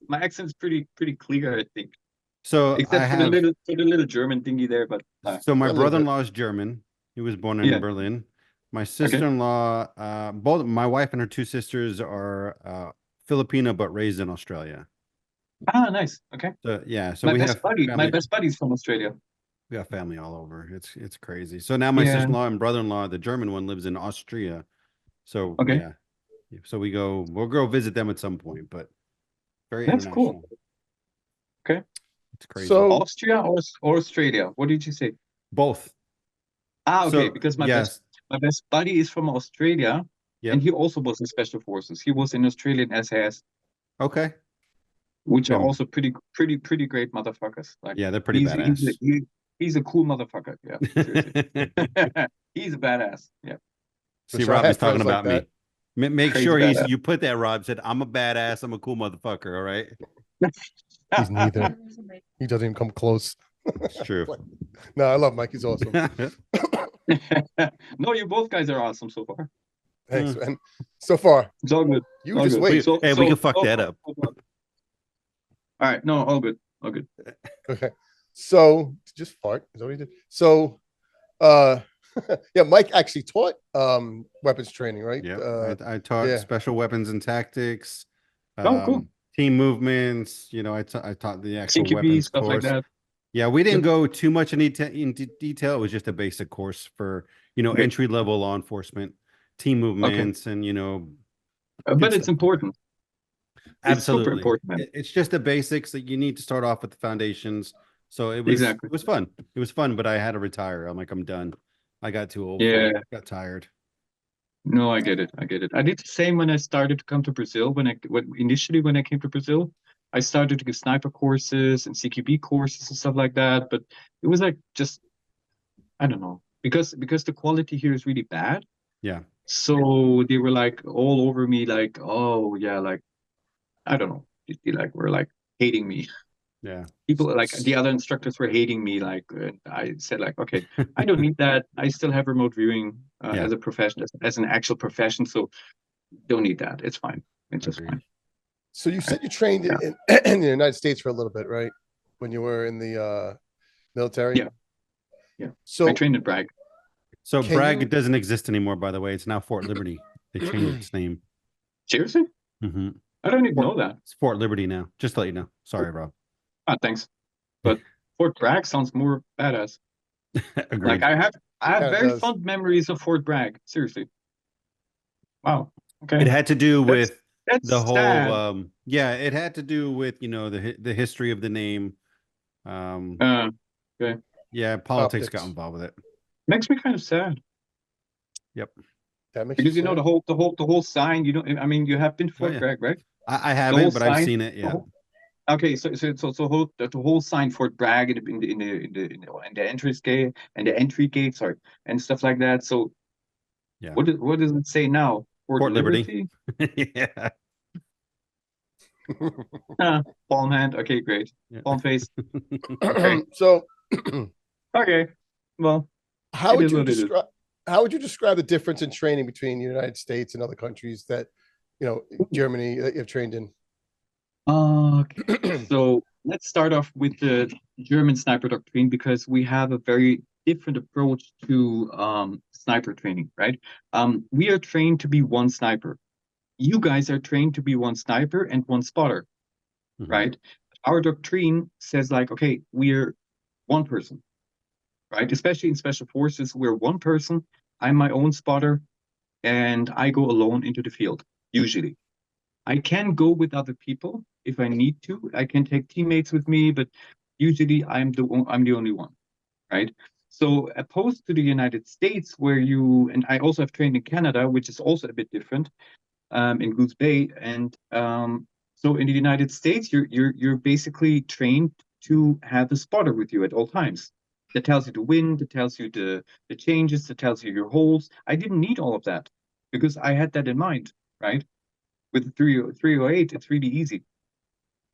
pretty clear, I think. So except for the little German thingy there, but so my brother-in-law is German. He was born in Berlin. My sister-in-law, both my wife and her two sisters are Filipino but raised in Australia. Ah, nice. Okay. So yeah, so my best buddy's from Australia. We got family all over. It's crazy. So now my sister-in-law and brother-in-law, the German one, lives in Austria. So yeah. So we'll go visit them at some point, but very international. Cool. Okay. It's crazy. So Austria or Australia? What did you say? Both. Ah, okay, because my best buddy is from Australia, and he also was in Special Forces. He was in Australian SAS. Okay. Which are also pretty great motherfuckers. Like, yeah, they're pretty badass. He's a cool motherfucker. Yeah, he's a badass. Yeah. See, Rob is talking about me. Make sure you put that. Rob said, "I'm a badass. I'm a cool motherfucker." All right. He's neither. He doesn't even come close. It's true. No, I love Mike. He's awesome. No, you both guys are awesome so far. Thanks, man. So far, it's all good. You just wait. We can fuck that up. All right. No, all good. Okay. So just fart. Is that what he did? So, yeah, Mike actually taught weapons training, right? Yeah, I taught special weapons and tactics. Cool. Team movements. I taught the actual CQB, weapons stuff course. like that. Yeah, we didn't go too much into detail. It was just a basic course for entry level law enforcement, team movements, and But it's important. Absolutely, it's super important. It's just the basics that you need to start off with the foundations. So it was It was fun. It was fun, but I had to retire. I'm like, I'm done. I got too old. Yeah, got tired. No, I get it. I did the same when I started to come to Brazil. Initially when I came to Brazil, I started to give sniper courses and CQB courses and stuff like that. But it was like I don't know, because the quality here is really bad. Yeah. So they were like all over me, like, oh yeah, like I don't know, were like hating me. Yeah. People like the other instructors were hating me. Like I said, like, okay, I don't need that. I still have remote viewing as a profession, as an actual profession. So don't need that. It's fine. It's just fine. So you said you trained in the United States for a little bit, right? When you were in the military? Yeah. So I trained at Bragg. So Bragg doesn't exist anymore, by the way. It's now Fort Liberty. They changed its name. Seriously? Hmm. I don't even know that. It's Fort Liberty now. Just to let you know. Sorry, Rob. Ah, thanks. But Fort Bragg sounds more badass. Agreed. Like I have Kinda very does. fond memories of Fort Bragg. Seriously. Wow. Okay. It had to do That's- with That's the whole sad. it had to do with the history of the name. Okay. Yeah, politics Optics. got involved with it. Makes me kind of sad. Yep. That makes Because you the sad. whole sign, I mean, you have been to Fort yeah. Bragg, right? I The haven't, whole but I've sign- seen it. the Yeah. whole- Okay, so the whole sign Fort Bragg in the entrance gate and the entry gate, sorry, and stuff like that. So Yeah. what does it say now? Fort Liberty. Yeah. Palm hand. Okay, great. Yeah. Palm face. Okay. So, Okay. Well, how It would is you what it is. describe? How would you describe the difference in training between the United States and other countries that, Germany that you've trained in? okay. So let's start off with the German sniper doctrine because we have a very different approach to sniper training, right? We are trained to be one sniper. You guys are trained to be one sniper and one spotter, Mhm. right? Our doctrine says like, okay, we're one person, right? Especially in special forces, we're one person. I'm my own spotter, and I go alone into the field, usually. I can go with other people if I need to. I can take teammates with me, but usually I'm the only one, right? So opposed to the United States, where and I also have trained in Canada, which is also a bit different, in Goose Bay, and so in the United States, you're basically trained to have a spotter with you at all times. That tells you the wind, that tells you the changes, that tells you your holds. I didn't need all of that because I had that in mind, right? With the 308, it's really easy.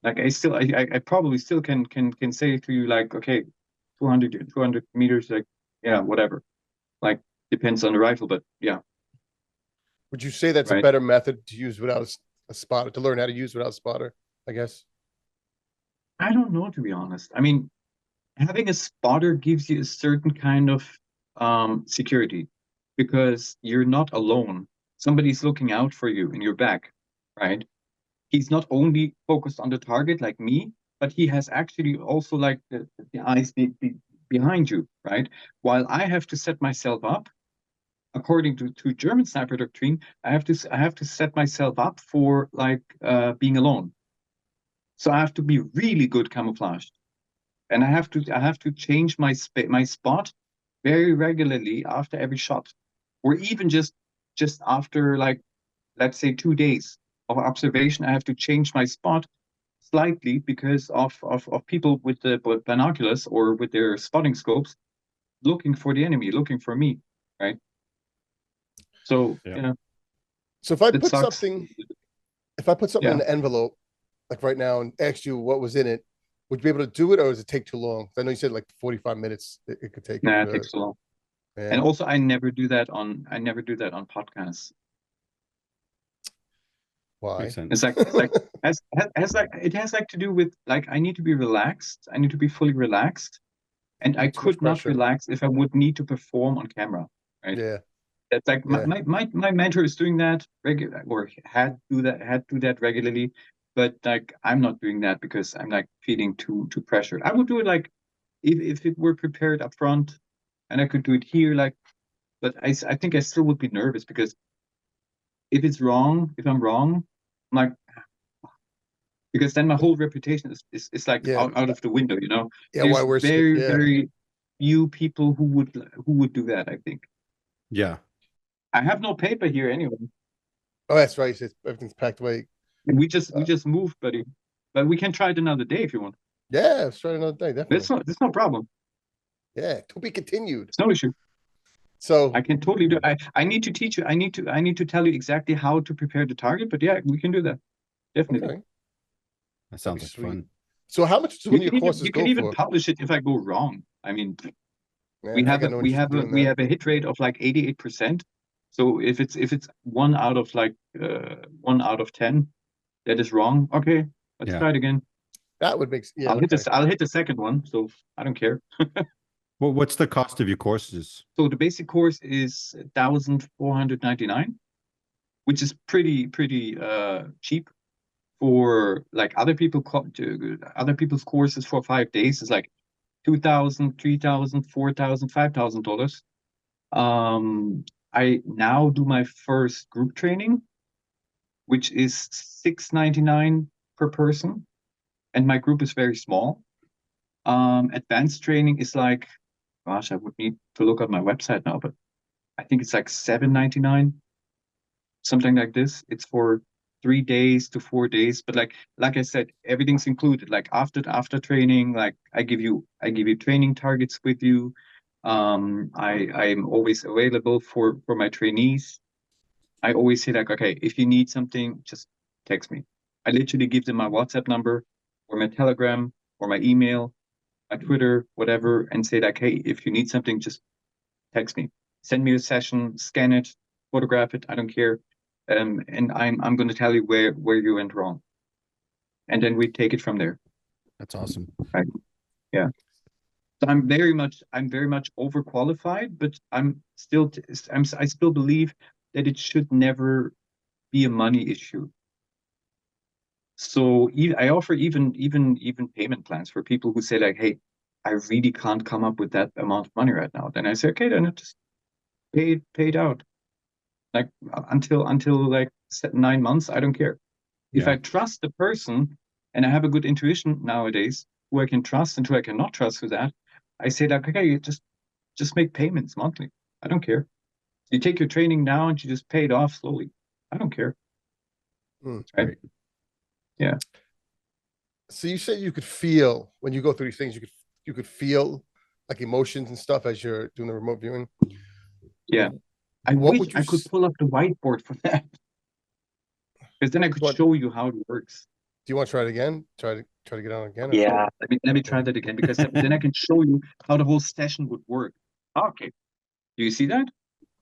Like I probably still can say to you like, okay, 200 meters, like, yeah, whatever. Like, depends on the rifle, but yeah. Would you say that's a Right. better method to use without a spotter, to learn how to use without a spotter, I guess? I don't know, to be honest. I mean, having a spotter gives you a certain kind of security because you're not alone. Somebody's looking out for you in your back, right? He's not only focused on the target like me, but he has actually also like the eyes behind you, right? While I have to set myself up, according to German sniper doctrine, I have to set myself up for like being alone. So I have to be really good camouflaged, and I have to change my spot very regularly after every shot, or even just after, like, let's say 2 days of observation. I have to change my spot slightly because of people with the binoculars or with their spotting scopes looking for the enemy, looking for me, right? So Yeah. yeah, So if I it put sucks. something in Yeah. an envelope, like right now, and asked you what was in it, would you be able to do it, or does it take too long? I know you said like 45 minutes it could take. Nah, it takes so long. Yeah. And also, I never do that on podcasts. Why? Makes sense. It's like it has like to do with like I need to be relaxed. I need to be fully relaxed, and I Too much could not pressure. relax if I would need to perform on camera, right? Yeah. That's like Yeah. my mentor is doing that regular, or had to do that regularly, but like I'm not doing that because I'm like feeling too pressure. I would do it like if it were prepared up front, and I could do it here, like, but I think I still would be nervous because if I'm wrong, I'm like, because then my whole reputation is like Yeah. out of the window, Yeah. There's Why we're very, yeah. very few people who would do that, I think. Yeah. I have no paper here anyway. Oh, that's right. Everything's packed away. We just moved, buddy. But we can try it another day if you want. Yeah, let's try another day. Definitely. That's no problem. Yeah, to be continued. It's no issue. So I can totally do. I need to teach you. I need to tell you exactly how to prepare the target. But yeah, we can do that. Definitely. okay. That sounds like Sweet. fun. So how much does one of your courses You go can even for? publish it if I go wrong. I mean, Yeah, we I have got no we interest have in doing we that. have a hit rate of like 88%. So if it's 1 out of like 1 out of 10, that is wrong. Okay, let's Yeah. try it again. That would make yeah. I'll hit the second one, so I don't care. Well, what's the cost of your courses? So the basic course is 1,499, which is pretty cheap for like other people's courses for 5 days is like $2,000, $3,000, $4,000, $5,000. I now do my first group training, which is $699 per person, and my group is very small. Advanced training is like, gosh, I would need to look at my website now, but I think it's like $799, something like this. It's for 3 days to 4 days, but like I said, everything's included. Like after training, like I give you training targets with you. I'm always available for my trainees. I always say like, okay, if you need something, just text me. I literally give them my WhatsApp number or my Telegram or my email, my Twitter, whatever, and say like, hey, if you need something, just text me. Send me a session, scan it, photograph it, I don't care. And I'm going to tell you where you went wrong. And then we take it from there. That's awesome. Right. Yeah. So I'm very much overqualified, but I still believe that it should never be a money issue. So I offer even payment plans for people who say like, hey, I really can't come up with that amount of money right now. Then I say, okay, then I just pay it out. Like until like 9 months, I don't care. If I trust the person and I have a good intuition nowadays, who I can trust and who I cannot trust with that, I say like, okay, you just make payments monthly. I don't care. You take your training now and you just pay it off slowly. I don't care. Right? Yeah. So you said you could feel when you go through these things, you could feel like emotions and stuff as you're doing the remote viewing. Yeah. I wish I could pull up the whiteboard for that. Because then I could show you how it works. Do you want to try it again? Try to get on again? Yeah, let me try that again, because then I can show you how the whole session would work. Okay. Do you see that?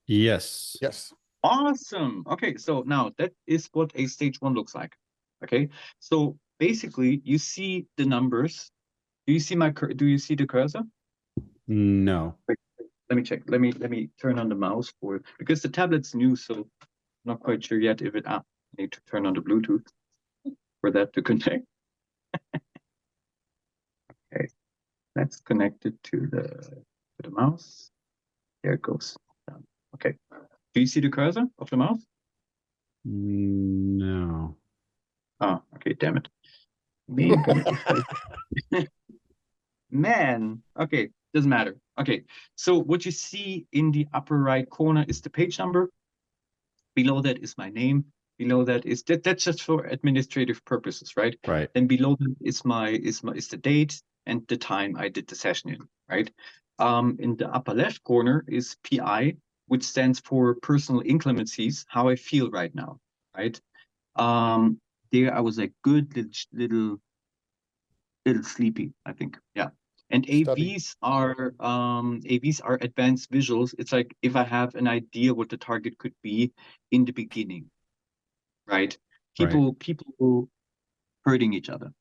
Yes. Yes. Awesome. Okay, so now that is what a stage 1 looks like. Okay, so basically you see the numbers. Do you see the cursor? No. Wait, let me check. Let me turn on the mouse for it, because the tablet's new, so I'm not quite sure yet if I need to turn on the Bluetooth for that to connect. Okay, let's connect it to the mouse. There it goes. Okay. Do you see the cursor of the mouse? No. Oh, okay, damn it. Maybe man. Okay, doesn't matter. Okay, so what you see in the upper right corner is the page number. Below that is my name. Below that is that's just for administrative purposes, right? Right. Then below that is the date and the time I did the session in, right? In the upper left corner is PI, which stands for personal inclemencies, how I feel right now, right? There I was a good little sleepy, I think. Yeah. And AVs are advanced visuals. It's like if I have an idea what the target could be in the beginning, right? People hurting each other.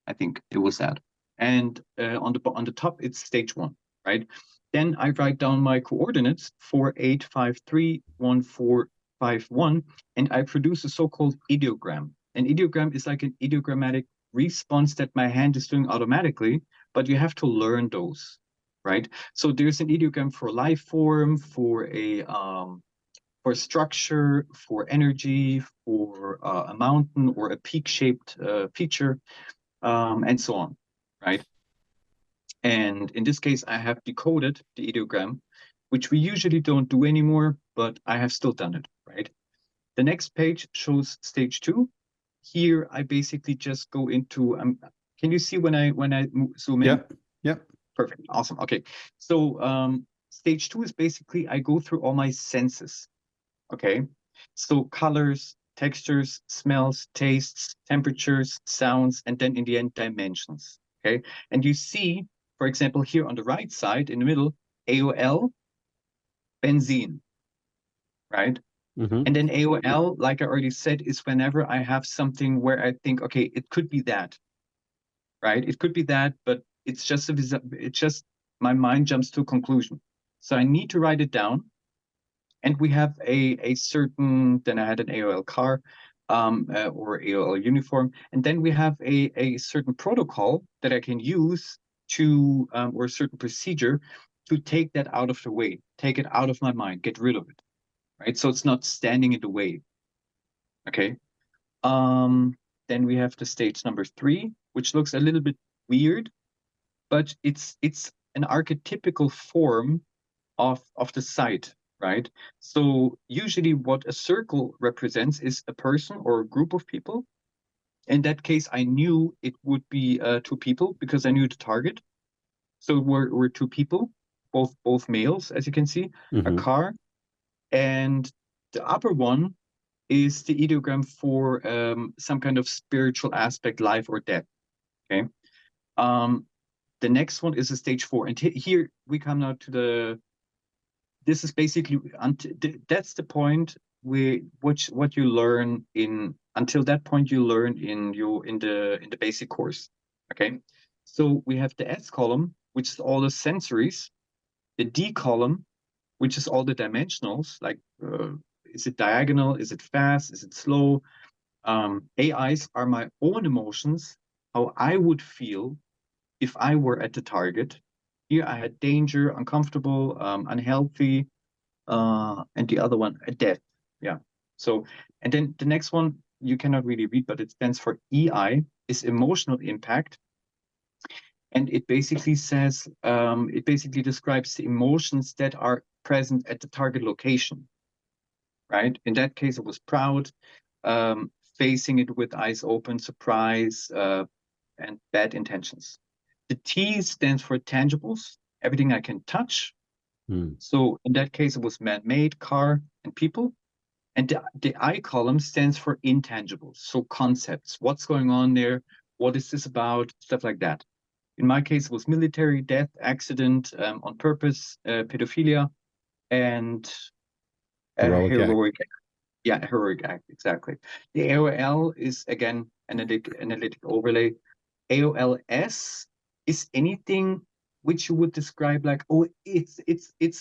I think it was that. And on the top it's stage 1, right? Then I write down my coordinates 48531451, and I produce a so-called ideogram. An ideogram is like an ideogrammatic response that my hand is doing automatically, but you have to learn those, right? So there's an ideogram for life form, for structure, for energy, for a mountain or a peak-shaped feature, and so on, right? And in this case, I have decoded the ideogram, which we usually don't do anymore, but I have still done it, right? The next page shows stage 2. Here, I basically just go into, can you see when I zoom in? Yep. Perfect, awesome, okay. So stage 2 is basically, I go through all my senses, okay? So colors, textures, smells, tastes, temperatures, sounds, and then in the end, dimensions, okay? And you see, for example, here on the right side in the middle, AOL, benzene, right? Mm-hmm. And then AOL, like I already said, is whenever I have something where I think, okay, it could be that, right? It could be that, but it's just my mind jumps to a conclusion. So I need to write it down. And we have a certain, then I had an AOL car or AOL uniform. And then we have a certain protocol that I can use to, or a certain procedure to take that out of the way, take it out of my mind, get rid of it, right? So it's not standing in the way, okay? Then we have the stage number 3, which looks a little bit weird, but it's an archetypical form of the site, right? So usually what a circle represents is a person or a group of people. In that case, I knew it would be 2 people because I knew the target. So we're 2 people, both males, as you can see, a car. And the upper one is the ideogram for some kind of spiritual aspect, life or death, okay? The next one is a stage 4. And here we come now to this is basically, that's the point where what you learn until that point you learn in the basic course, okay? So we have the S column, which is all the sensories, the D column, which is all the dimensionals, like is it diagonal, is it fast, is it slow? AIs are my own emotions, how I would feel if I were at the target. Here I had danger, uncomfortable, unhealthy, and the other one, death. Yeah. So, and then the next one you cannot really read, but it stands for EI, is emotional impact. And it basically says, it basically describes the emotions that are present at the target location, right? In that case, it was proud, facing it with eyes open, surprise, and bad intentions. The T stands for tangibles, everything I can touch. So in that case, it was man-made, car, and people. And the I column stands for intangibles, so concepts. What's going on there? What is this about? Stuff like that. In my case, it was military, death, accident, on purpose, pedophilia, and heroic act. Yeah, heroic act, exactly. The AOL is, again, analytic overlay. AOLS is anything which you would describe like, oh, it's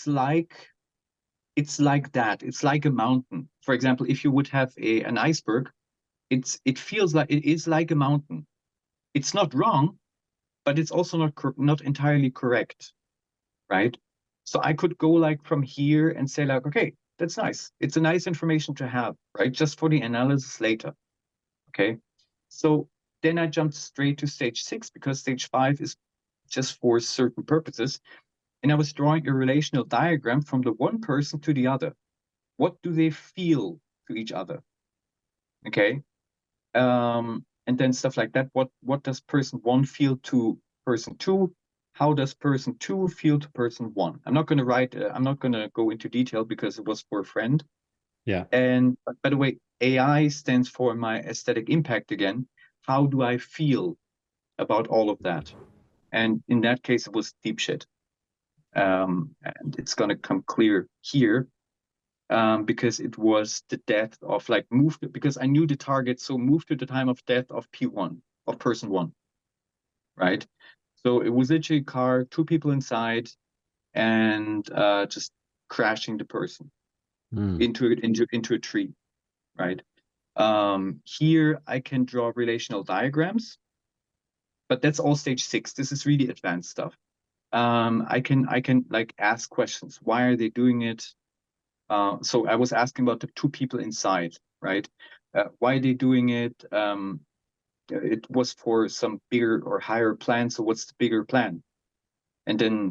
like that. It's like a mountain. For example, if you would have an iceberg, it feels like it is like a mountain. It's not wrong, but it's also not entirely correct, right? So I could go like from here and say like, okay, that's nice. It's a nice information to have, right? Just for the analysis later, okay? So then I jumped straight to stage 6 because stage 5 is just for certain purposes. And I was drawing a relational diagram from the one person to the other. What do they feel to each other? Okay. And then stuff like that. What does person 1 feel to person 2? How does person 2 feel to person 1? I'm not going to write, I'm not going to go into detail because it was for a friend. Yeah. And by the way, AI stands for my aesthetic impact again. How do I feel about all of that? And in that case, it was deep shit. And it's going to come clear here because it was the death of like because I knew the target. So move to the time of death of P1, of person 1, right? So it was literally a car, 2 people inside, and just crashing the person into a tree, right? Here I can draw relational diagrams, but that's all stage 6. This is really advanced stuff. I can like ask questions. Why are they doing it? So I was asking about the 2 people inside, right? Why are they doing it? It was for some bigger or higher plan. So what's the bigger plan? And then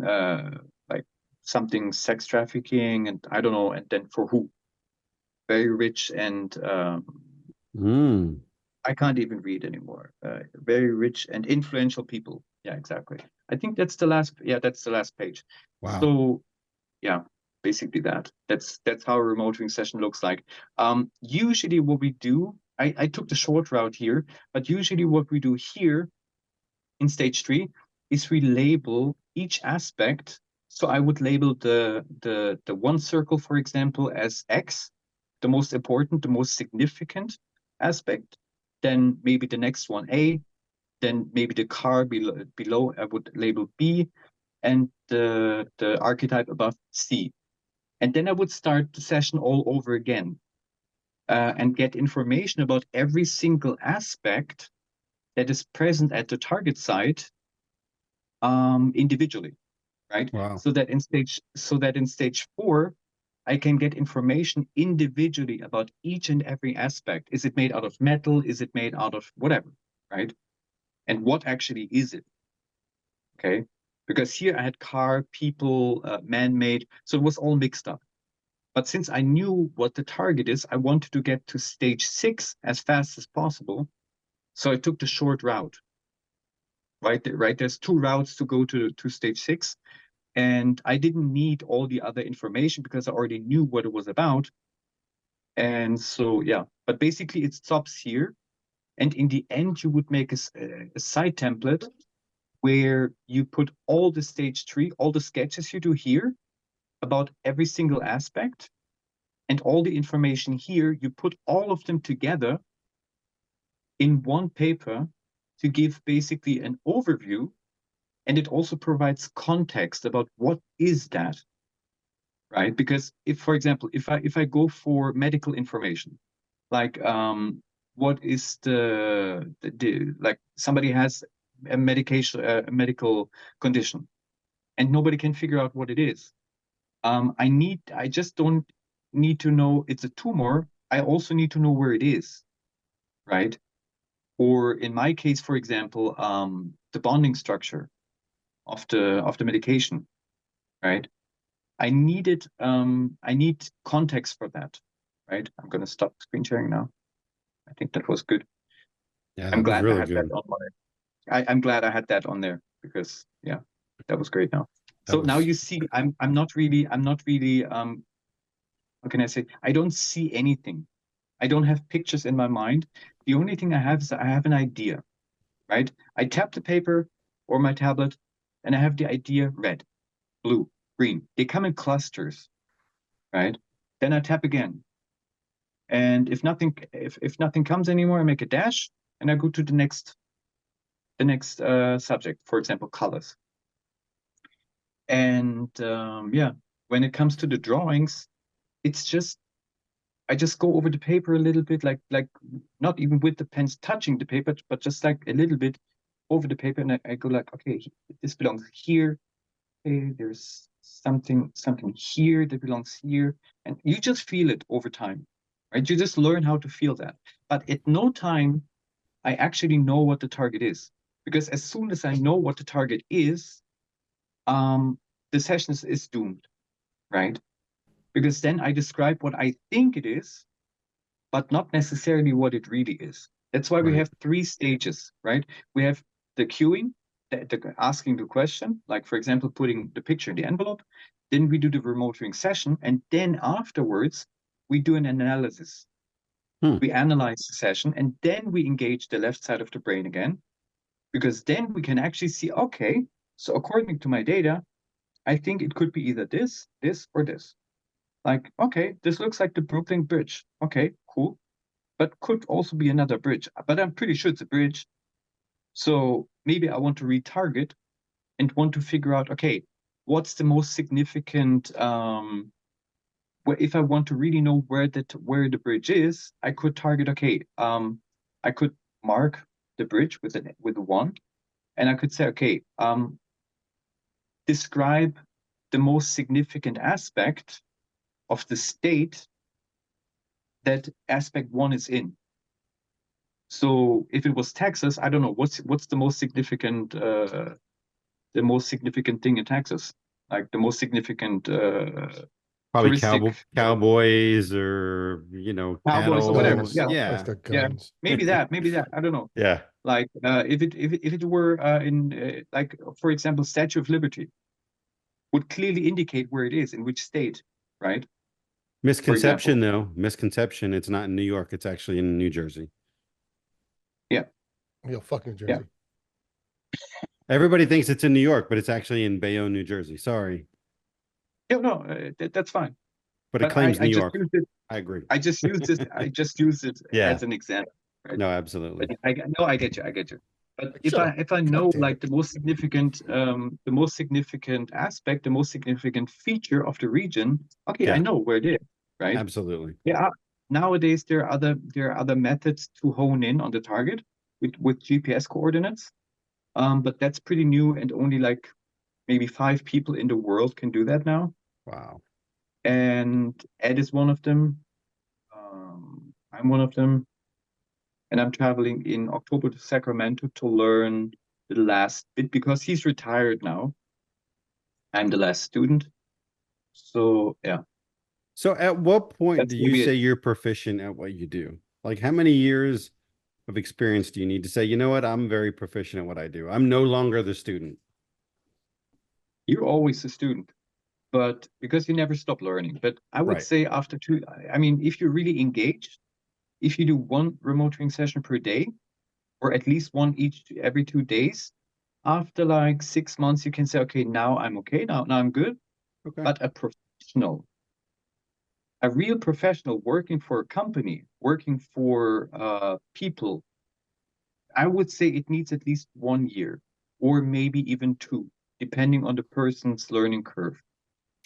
like something sex trafficking, and I don't know. And then for who? Very rich and I can't even read anymore. Very rich and influential people. Yeah, exactly. I think that's the last. Yeah, that's the last page. Wow. So, yeah, basically that. That's how a remote viewing session looks like. Usually, what we do, I took the short route here, but usually what we do here in stage 3 is we label each aspect. So I would label the one circle, for example, as X, the most important, the most significant aspect. Then maybe the next one A, then maybe the car below I would label B, and the archetype above C. And then I would start the session all over again and get information about every single aspect that is present at the target site individually, right? Wow. So that in stage 4, I can get information individually about each and every aspect. Is it made out of metal? Is it made out of whatever, right? And what actually is it? Okay, because here I had car, people, man-made, so it was all mixed up. But since I knew what the target is, I wanted to get to stage 6 as fast as possible. So I took the short route. Right, there's 2 routes to go to stage 6. And I didn't need all the other information because I already knew what it was about. And so, yeah, but basically it stops here. And in the end, you would make a site template where you put all the stage 3, all the sketches you do here about every single aspect, and all the information here, you put all of them together in one paper to give basically an overview. And it also provides context about what is that, right? Because if, for example, if I go for medical information, like what is the like somebody has a medical condition, and nobody can figure out what it is. I just don't need to know it's a tumor. I also need to know where it is, right? Or in my case, for example, the bonding structure of the medication, right? I need context for that, right? I'm going to stop screen sharing now. I think that was good. Yeah, I'm that was glad really I had good. that on my. I'm glad I had that on there because yeah, that was great. Now, so That now was- you see, I'm not really. How can I say? I don't see anything. I don't have pictures in my mind. The only thing I have is I have an idea, right? I tap the paper or my tablet, and I have the idea: red, blue, green. They come in clusters, right? Then I tap again. And if nothing comes anymore, I make a dash and I go to the next subject, for example, colors. And yeah, when it comes to the drawings, it's just I just go over the paper a little bit, like not even with the pens touching the paper, but just like a little bit over the paper, and I go like, okay, this belongs here. Okay, there's something here that belongs here, and you just feel it over time, right? You just learn how to feel that. But at no time I actually know what the target is, because as soon as I know what the target is, the session is doomed, right? Because then I describe what I think it is, but not necessarily what it really is. That's why we Right. have 3 stages, right? We have the queuing, the asking the question, like for example, putting the picture in the envelope. Then we do the remote viewing session, and then afterwards we do an analysis. We analyze the session, and then we engage the left side of the brain again, because then we can actually see, okay, so according to my data, I think it could be either this, this, or this. Like, okay, this looks like the Brooklyn Bridge. Okay, cool. But could also be another bridge. But I'm pretty sure it's a bridge. So maybe I want to retarget and want to figure out, okay, what's the most significant, if I want to really know where the bridge is, I could target, okay, I could mark the bridge with a 1, and I could say, okay, describe the most significant aspect of the state that aspect 1 is in. So if it was Texas, I don't know what's the most significant thing in Texas, like the most significant Probably touristic cowboys or cowboys or cattle. whatever. Guns. Yeah, That's the yeah, guns. maybe that. I don't know. Yeah. Like if it were in like for example, Statue of Liberty would clearly indicate where it is, in which state, right? Misconception though. Misconception. It's not in New York. It's actually in New Jersey. Yeah. Yo, fuck New Jersey. Yeah. Everybody thinks it's in New York, but it's actually in Bayonne, New Jersey. Sorry. Yeah, no, that's fine. But it claims New York. I agree. I just used it Yeah. as an example. Right? No, absolutely. But I get you. But Shut up. if I God know damn like it. the most significant aspect, the most significant feature of the region, okay, I Yeah. know where it is, right? Absolutely. Yeah. Nowadays there are other methods to hone in on the target with GPS coordinates. But that's pretty new, and only like maybe 5 people in the world can do that now. Wow. And Ed is one of them. I'm one of them. And I'm traveling in October to Sacramento to learn the last bit because he's retired now. I'm the last student. So yeah, So at what point that's do gonna you be say it. you're proficient at what you do? Like how many years of experience do you need to say, you know what, I'm very proficient at what I do. I'm no longer the student. You're always a student, but because you never stop learning. But I would Right. say after 2, I mean, if you're really engaged, if you do 1 remote training session per day, or at least one every 2 days, after like 6 months, you can say, okay, now I'm okay, now I'm good. Okay. But a real professional working for a company, working for people, I would say it needs at least 1 year or maybe even 2, depending on the person's learning curve.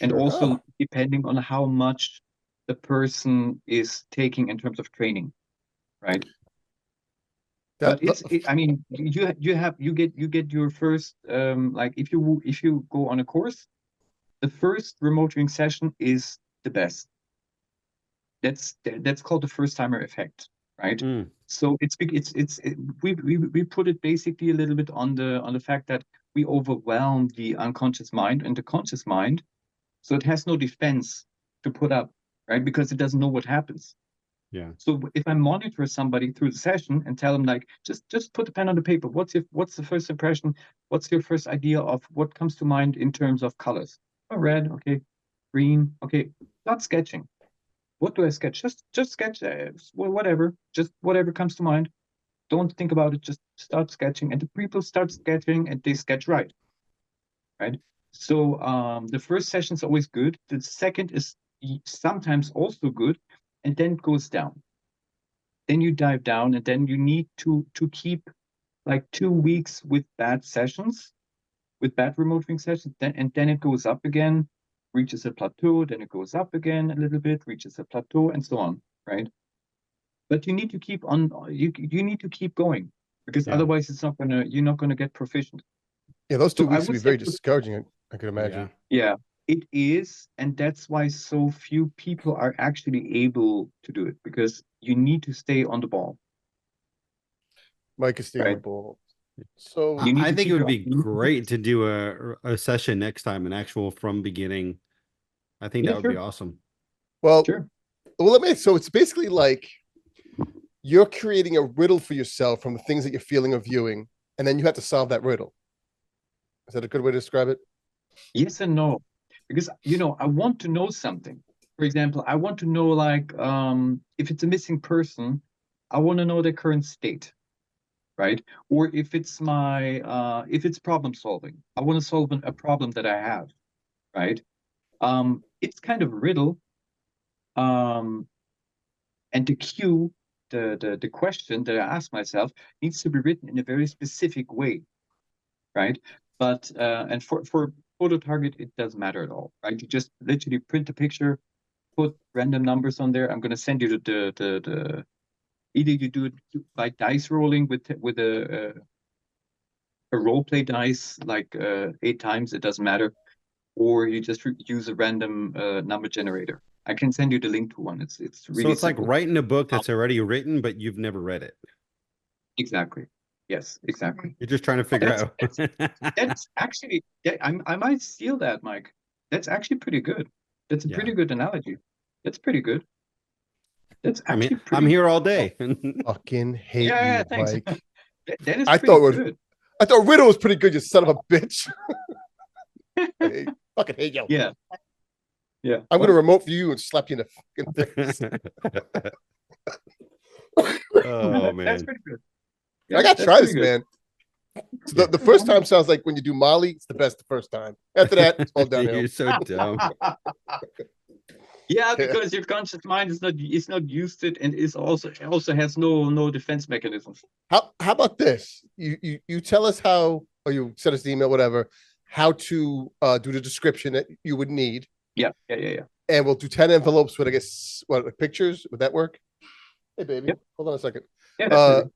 And Sure also enough. depending on how much the person is taking in terms of training, right? But I mean, you get your first like if you go on a course, the first remote training session is the best. That's called the first timer effect, right? Mm. So we put it basically a little bit on the fact that we overwhelm the unconscious mind and the conscious mind, so it has no defense to put up, right? Because it doesn't know what happens. Yeah. So if I monitor somebody through the session and tell them like, just put the pen on the paper. What's the first impression? What's your first idea of what comes to mind in terms of colors? Oh, red, okay. Green, okay. Not sketching. What do I sketch? Just sketch whatever. Just whatever comes to mind. Don't think about it. Just start sketching, and the people start sketching, and they sketch right. So the first session is always good. The second is sometimes also good, and then it goes down. Then you dive down, and then you need to keep like 2 weeks with bad sessions, with bad remote training sessions, and then it goes up again, reaches a plateau, then it goes up again a little bit, reaches a plateau, and so on, right? But you need to keep on. You need to keep going because Yeah. otherwise you're not gonna get proficient. Yeah, those 2 So I weeks can would be say, very discouraging, I could imagine. yeah, it is, and that's why so few people are actually able to do it because you need to stay on the ball, Mike is staying on the right? ball. So You need I to think it keep would your. be great to do a session next time, an actual from beginning. I think Yeah, that would be sure, awesome. well, sure. so it's basically like you're creating a riddle for yourself from the things that you're feeling or viewing, and then you have to solve that riddle. Is that a good way to describe it? Yes and no, because I want to know something. For example, I want to know like if it's a missing person, I want to know their current state, right? Or if it's if it's problem solving, I want to solve a problem that I have, right? It's kind of a riddle. And the cue, the question that I ask myself needs to be written in a very specific way, right? But and for photo target, it doesn't matter at all, right? You just literally print a picture, put random numbers on there. I'm going to send you the either you do it by dice rolling with a role play dice like 8 times, it doesn't matter, or you just use a random number generator. I can send you the link to one. It's So really it's like simple. writing a book that's already written, but you've never read it. Exactly. Yes, exactly. You're just trying to figure out. That's actually, yeah, I might steal that, Mike. That's actually pretty good. That's a pretty good analogy. That's pretty good. That's I mean, actually I'm pretty. here all day. Fucking hate Yeah, you, thanks. Mike. That is I pretty thought good. I thought riddle was pretty good, you son of a bitch. I fucking hate you. Yeah. Yeah. I'm gonna remote for you and slap you in the fucking face. Oh man. That's pretty good. Yeah, I gotta that's try pretty this, good. man. So the first time sounds like when you do Molly, it's the best the first time. After that, it's all downhill. You're so dumb. Yeah, because your conscious mind is not used to it, and is also has no defense mechanisms. How about this? You tell us how, or you send us the email, whatever, how to do the description that you would need. Yeah. And we'll do 10 envelopes with, I guess, what, like pictures? Would that work? Hey, baby, Yep. hold on a second. Yeah, definitely.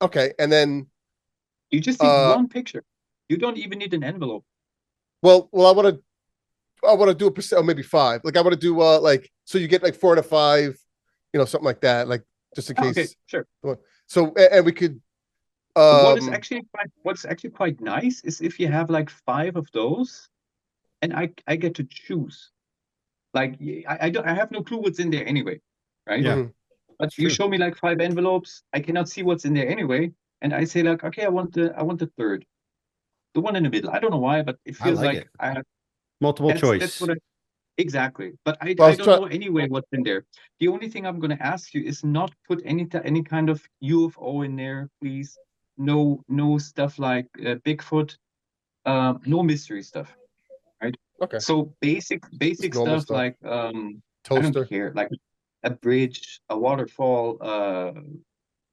Okay, and then You just need one picture. You don't even need an envelope. well, I want to do a percent, or maybe 5. Like I want to do like, so you get like 4 to 5, something like that, like just in case. Okay, sure. So and we could. What's actually quite nice is if you have like 5 of those, and I get to choose. Like I have no clue what's in there anyway, right? Yeah. But you show me like 5 envelopes, I cannot see what's in there anyway, and I say like, okay, I want the third, the one in the middle. I don't know why, but it feels like I have multiple choice. That's what exactly. But I don't know anyway what's in there. The only thing I'm going to ask you is not put any kind of UFO in there, please. No stuff like Bigfoot. No mystery stuff, right? Okay. So basic stuff like toaster. I don't care, like a bridge, a waterfall,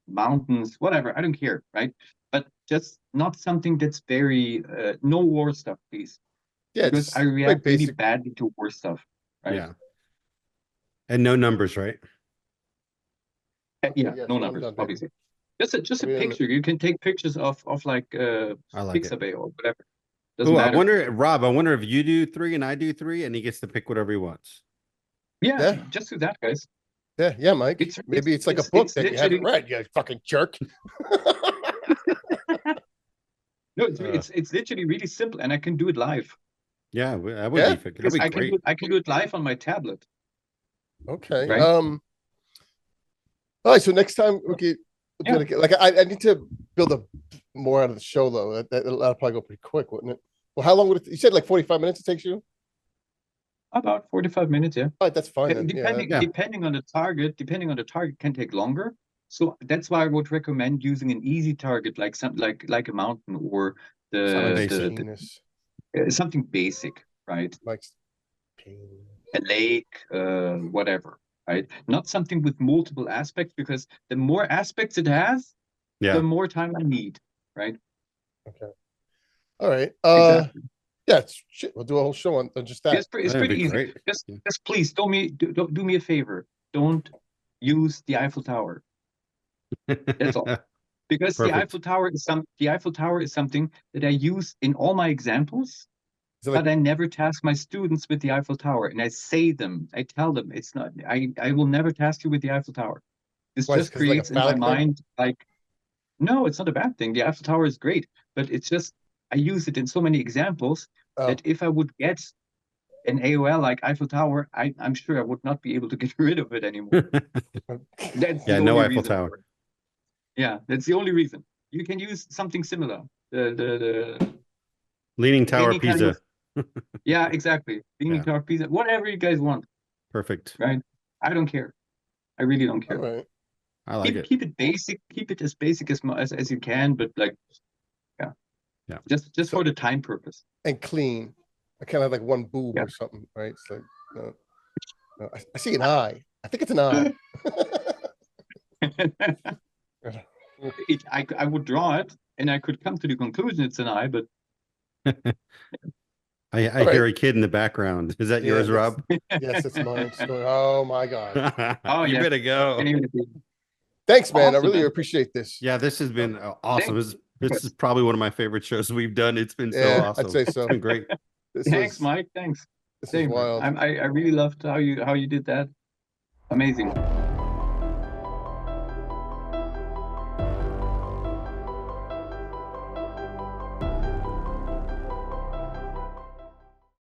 mountains, whatever. I don't care, right? But just not something that's very no war stuff, please. Yeah, because I react really badly to war stuff, right? Yeah. And no numbers, right? Yeah, no numbers, obviously. Just a picture. You can take pictures of like Pixabay or whatever. Doesn't matter. I wonder, Rob, if you do 3 and I do 3 and he gets to pick whatever he wants. Yeah. Just do that, guys. Yeah, Mike. Maybe it's like a book that you haven't read, you fucking jerk. No, it's literally really simple, and I can do it live. Yeah, that would be great. I can do it live on my tablet. Okay. Right? All right. So next time I need to build more out of the show though. That'll probably go pretty quick, wouldn't it? Well, how long would it? You said like 45 minutes it takes you. About 45 minutes, yeah. All right, that's fine. Depending on the target, can take longer. So that's why I would recommend using an easy target, like like a mountain or something basic, right? Like a lake, whatever, right? Not something with multiple aspects, because the more aspects it has, the more time I need, right? Okay. All right. Exactly. Yeah, we'll do a whole show on just that. It's pretty easy. Just please do me a favor. Don't use the Eiffel Tower. That's all. Because the Eiffel Tower is something that I use in all my examples, but I never task my students with the Eiffel Tower. And I tell them it's not. I will never task you with the Eiffel Tower. This just creates in my mind like, no, it's not a bad thing. The Eiffel Tower is great, but it's just I use it in so many examples that if I would get an AOL like Eiffel Tower, I'm sure I would not be able to get rid of it anymore. No Eiffel Tower. Yeah, that's the only reason. You can use something similar. The Leaning Tower Pisa. Yeah, exactly. Leaning Tower Pisa. Whatever you guys want. Perfect. Right? I don't care. I really don't care. Right. I like it. Keep it basic. Keep it as basic as you can, but like, yeah. Just for the time purpose. And clean. I kind of have like one boob or something, right? It's like, no, I see an eye. I think it's an eye. I would draw it, and I could come to the conclusion it's an eye, but I hear a kid in the background. Is that yours, Rob? Yes, it's mine. Oh my God. Oh, you better go. Thanks, man. I really appreciate this. Yeah, this has been awesome. This is probably one of my favorite shows we've done. It's been so awesome. I'd say so. It's been great. Thanks, Mike. Thanks. This is wild. I really loved how you did that. Amazing.